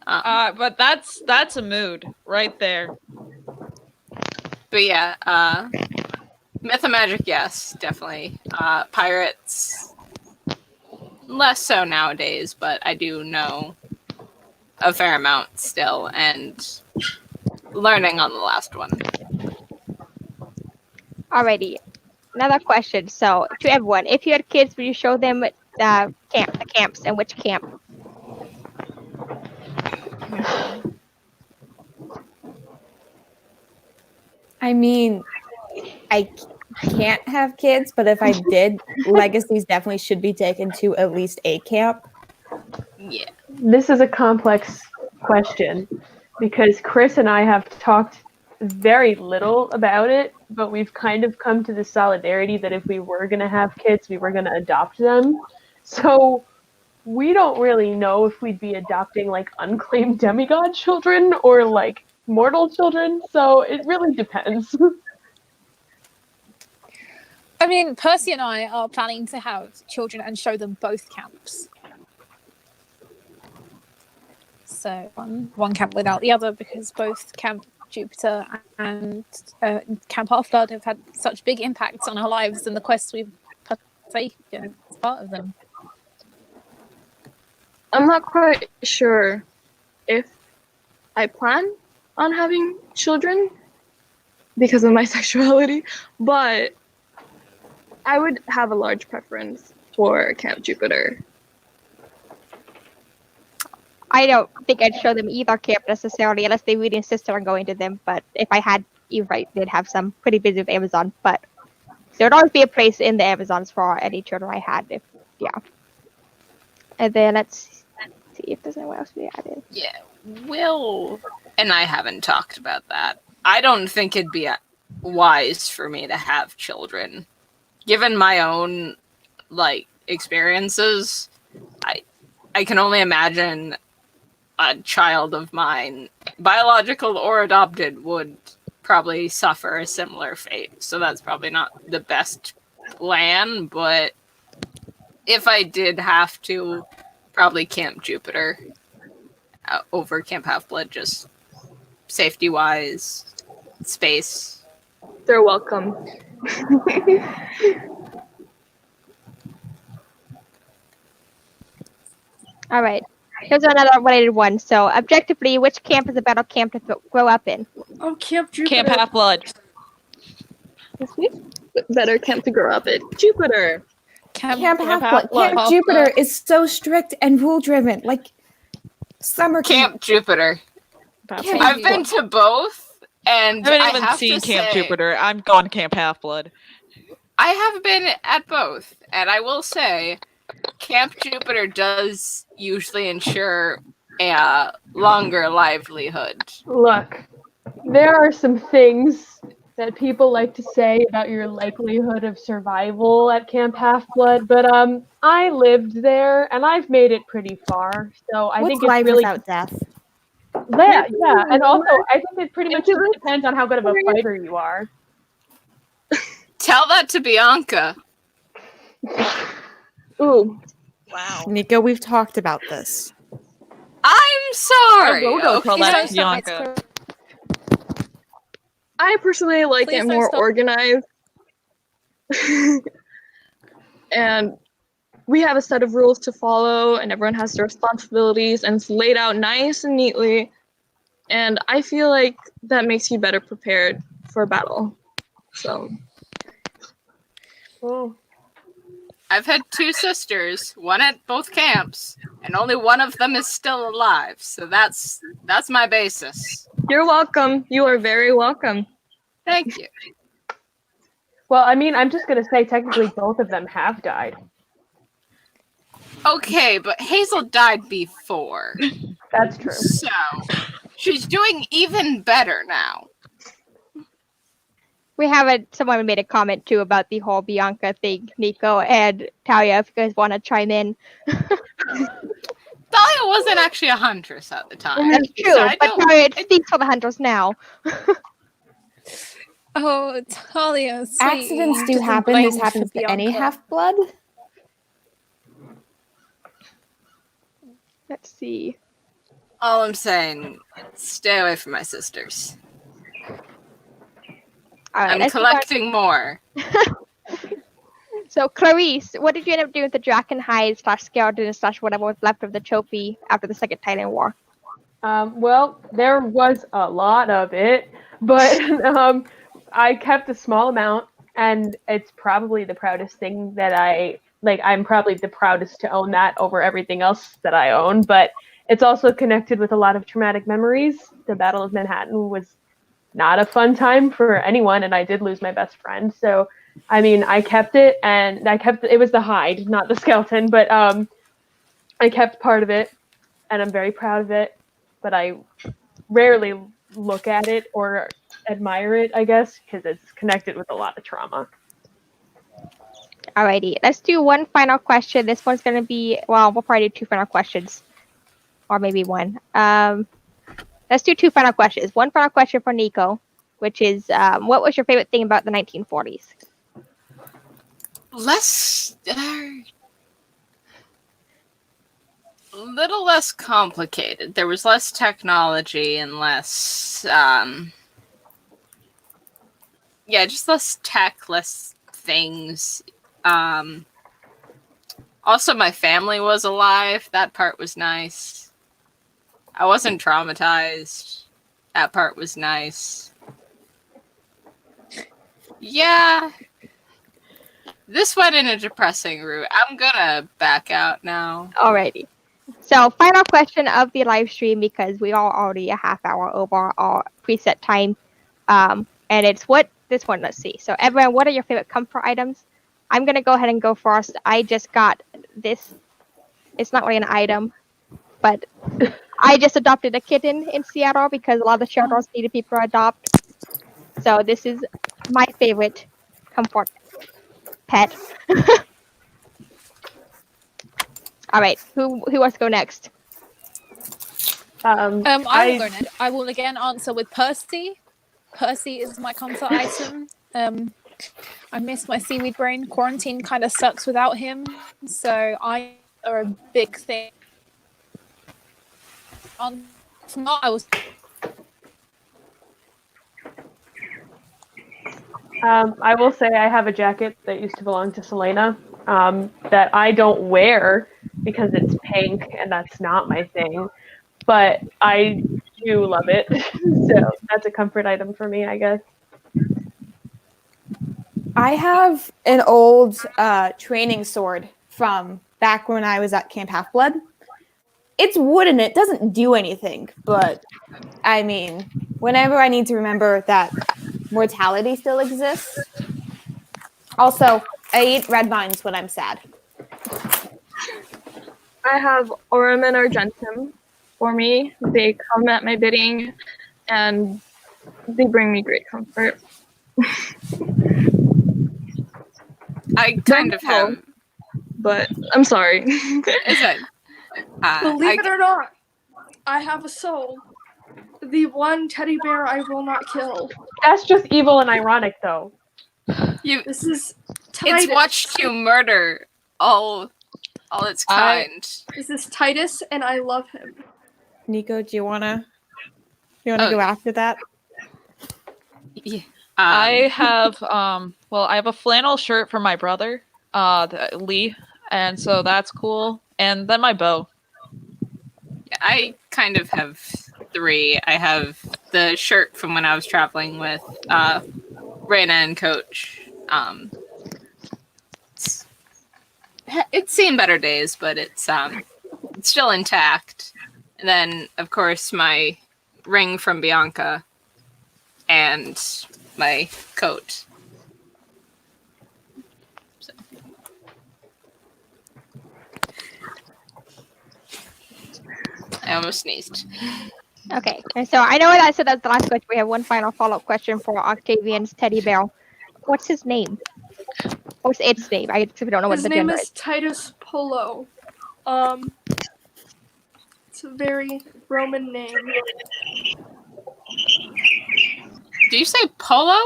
But that's a mood right there. But yeah, mythomagic, yes, definitely. Pirates, less so nowadays, but I do know a fair amount still, and learning on the last one. Alrighty, another question. So, to everyone, if you had kids, would you show them the camps, and which camp? I mean, I can't have kids, but if I did, legacies definitely should be taken to at least a camp. Yeah. This is a complex question because Chris and I have talked very little about it, but we've kind of come to the solidarity that if we were going to have kids, we were going to adopt them. So we don't really know if we'd be adopting like unclaimed demigod children or like mortal children. So it really depends. I mean, Percy and I are planning to have children and show them both camps. So one camp without the other, because both Camp Jupiter and Camp Half-Blood have had such big impacts on our lives and the quests we've taken as part of them. I'm not quite sure if I plan on having children because of my sexuality, but I would have a large preference for Camp Jupiter. I don't think I'd show them either camp necessarily, unless they really insisted on going to them. But if I had, you're right, they'd have some pretty busy with Amazon. But there would always be a place in the Amazons for any children I had. And then let's see if there's anyone else we added. Yeah, Will and I haven't talked about that. I don't think it'd be wise for me to have children. Given my own, experiences, I can only imagine a child of mine, biological or adopted, would probably suffer a similar fate. So that's probably not the best plan, but if I did have to, probably Camp Jupiter over Camp Half-Blood, just safety-wise, space. They're welcome. All right. Here's another related one. So, objectively, which camp is a better camp to grow up in? Oh, Camp Jupiter. Camp Half-Blood. Better camp to grow up in. Jupiter. Camp Half-Blood. Camp Jupiter is so strict and rule-driven. Like, summer Camp Jupiter. I've been to both, and I haven't even seen Camp Jupiter. I'm going Camp Half-Blood. I have been at both, and I will say, Camp Jupiter does usually ensure a longer livelihood. Look, there are some things that people like to say about your likelihood of survival at Camp Half-Blood, but I lived there and I've made it pretty far. So I think it's life really without death. Yeah, and also I think it pretty much depends on how good of a fighter you are. Tell that to Bianca. Ooh. Wow. Nico, we've talked about this. I'm sorry. Tell that to Bianca. I personally like it more organized. And we have a set of rules to follow, and everyone has their responsibilities, and it's laid out nice and neatly. And I feel like that makes you better prepared for battle. So. Oh. I've had two sisters, one at both camps, and only one of them is still alive. So that's my basis. You're welcome. You are very welcome. Thank you. Well, I mean, I'm just going to say technically both of them have died. Okay, but Hazel died before. That's true. So, she's doing even better now. We have someone made a comment too about the whole Bianca thing, Nico and Thalia, if you guys want to chime in. Thalia wasn't actually a huntress at the time. That's true, so but Thalia speaks for the hunters now. Oh, Thalia, sweet. Accidents do happen. This happens to any half-blood. Let's see. All I'm saying, stay away from my sisters. Right, I'm collecting more. So, Clarisse, what did you end up doing with the Drakenhide / skeleton / whatever was left of the trophy after the Second Titan War? Well, there was a lot of it, but I kept a small amount, and it's probably the proudest thing that I'm probably the proudest to own that over everything else that I own, but it's also connected with a lot of traumatic memories. The Battle of Manhattan was not a fun time for anyone, and I did lose my best friend. So, I mean, I kept it, and it was the hide, not the skeleton, but I kept part of it, and I'm very proud of it, but I rarely look at it or admire it, I guess, because it's connected with a lot of trauma. Alrighty, let's do one final question. This one's going to be, well, we'll probably do two final questions, or maybe one. Let's do two final questions. One final question for Nico, which is, what was your favorite thing about the 1940s? A little less complicated. There was less technology and less, just less tech, less things. Also, my family was alive. That part was nice. I wasn't traumatized. That part was nice. Yeah. This went in a depressing route. I'm gonna back out now. Alrighty. So, final question of the live stream, because we are already a half hour over our preset time. And it's this one, let's see. So, everyone, what are your favorite comfort items? I'm gonna go ahead and go first. I just got this. It's not really an item, but I just adopted a kitten in Seattle because a lot of the shelters needed people to adopt. So this is my favorite comfort pet. All right, who wants to go next? I will go next. I will again answer with Percy. Percy is my comfort item. I miss my seaweed brain. Quarantine kind of sucks without him, so I are a big thing If not, I will. I will say I have a jacket that used to belong to Selena that I don't wear because it's pink and that's not my thing. But I do love it. So that's a comfort item for me, I guess. I have an old training sword from back when I was at Camp Half-Blood. It's wooden, it doesn't do anything, but I mean, whenever I need to remember that mortality still exists. Also, I eat red vines when I'm sad. I have Aurum and Argentum for me. They come at my bidding, and they bring me great comfort. I kind of have. But I'm sorry. Is it? Believe it or not, I have a soul. The one teddy bear I will not kill. That's just evil and ironic, though. This is Titus. It's watched you murder all its kind. This is Titus, and I love him. Nico, do you wanna go after that? Yeah. I have I have a flannel shirt for my brother, Lee, and so that's cool. And then my bow. I kind of have 3. I have the shirt from when I was traveling with Reyna and Coach. It's seen better days, but it's still intact. And then, of course, my ring from Bianca and my coat. So. I almost sneezed. Okay, and so I know that said that's the last question. We have one final follow-up question for Octavian's teddy bear. What's his name? What's its name? I don't know what the gender is. His name is Titus Polo. It's a very Roman name. Do you say polo?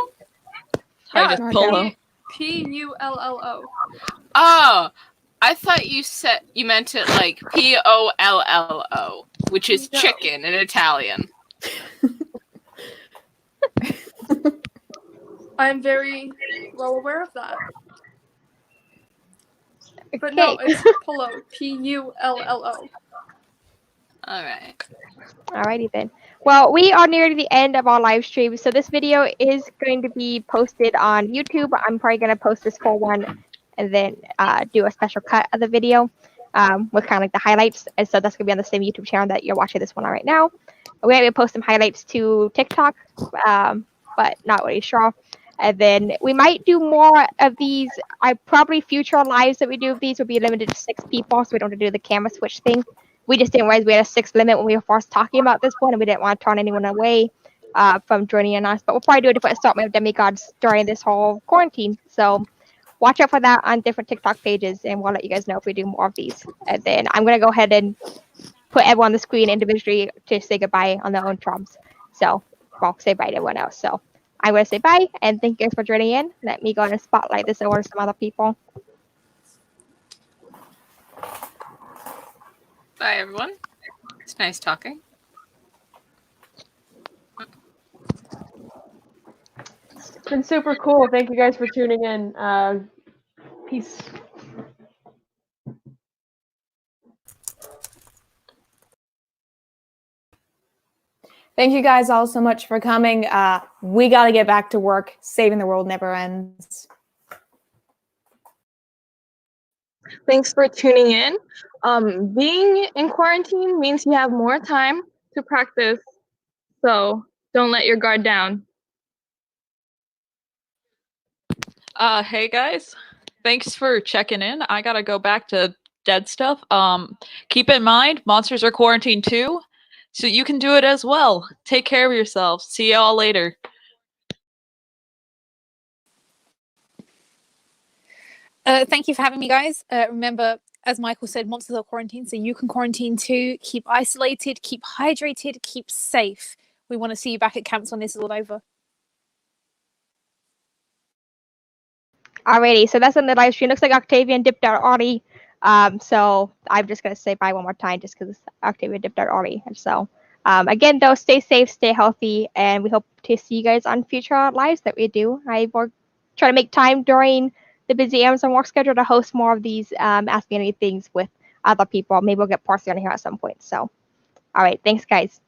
Titus Polo. Pullo. Oh, I thought you meant it like Pollo, which is chicken in Italian. I'm very well aware of that. But no, it's Pullo. Pullo. Alright. Alrighty then. Well, we are near the end of our live stream, so this video is going to be posted on YouTube. I'm probably going to post this full one and then do a special cut of the video with kind of like the highlights. And so that's going to be on the same YouTube channel that you're watching this one on right now. We're going to post some highlights to TikTok, but not really sure. And then we might do more of these. Probably future lives that we do of these will be limited to 6 people, so we don't have to do the camera switch thing. We just didn't realize we had a 6 limit when we were first talking about this one, and we didn't want to turn anyone away from joining us. But we'll probably do a different assortment of demigods during this whole quarantine. So watch out for that on different TikTok pages, and we'll let you guys know if we do more of these. And then I'm going to go ahead and put everyone on the screen individually to say goodbye on their own terms. So, well, say bye to everyone else. So I'm going to say bye, and thank you guys for joining in. Let me go and spotlight this over to some other people. Bye, everyone. It's nice talking. It's been super cool. Thank you guys for tuning in. Peace. Thank you guys all so much for coming. We got to get back to work. Saving the world never ends. Thanks for tuning in. Being in quarantine means you have more time to practice, so don't let your guard down. Hey guys, thanks for checking in. I gotta go back to dead stuff. Keep in mind, monsters are quarantined too, so you can do it as well. Take care of yourselves. See y'all later. Thank you for having me, guys. Remember, as Michael said, monsters are quarantined, so you can quarantine too. Keep isolated, keep hydrated, keep safe. We want to see you back at camps when this is all over. Alrighty, so that's in the live stream. Looks like Octavian dipped out already. So I'm just gonna say bye one more time, just because Octavian dipped out already. So again, though, stay safe, stay healthy, and we hope to see you guys on future lives that we do. I will try to make time during the busy Amazon work schedule to host more of these Ask Me Any things with other people. Maybe we'll get Percy on here at some point. So, all right, thanks, guys.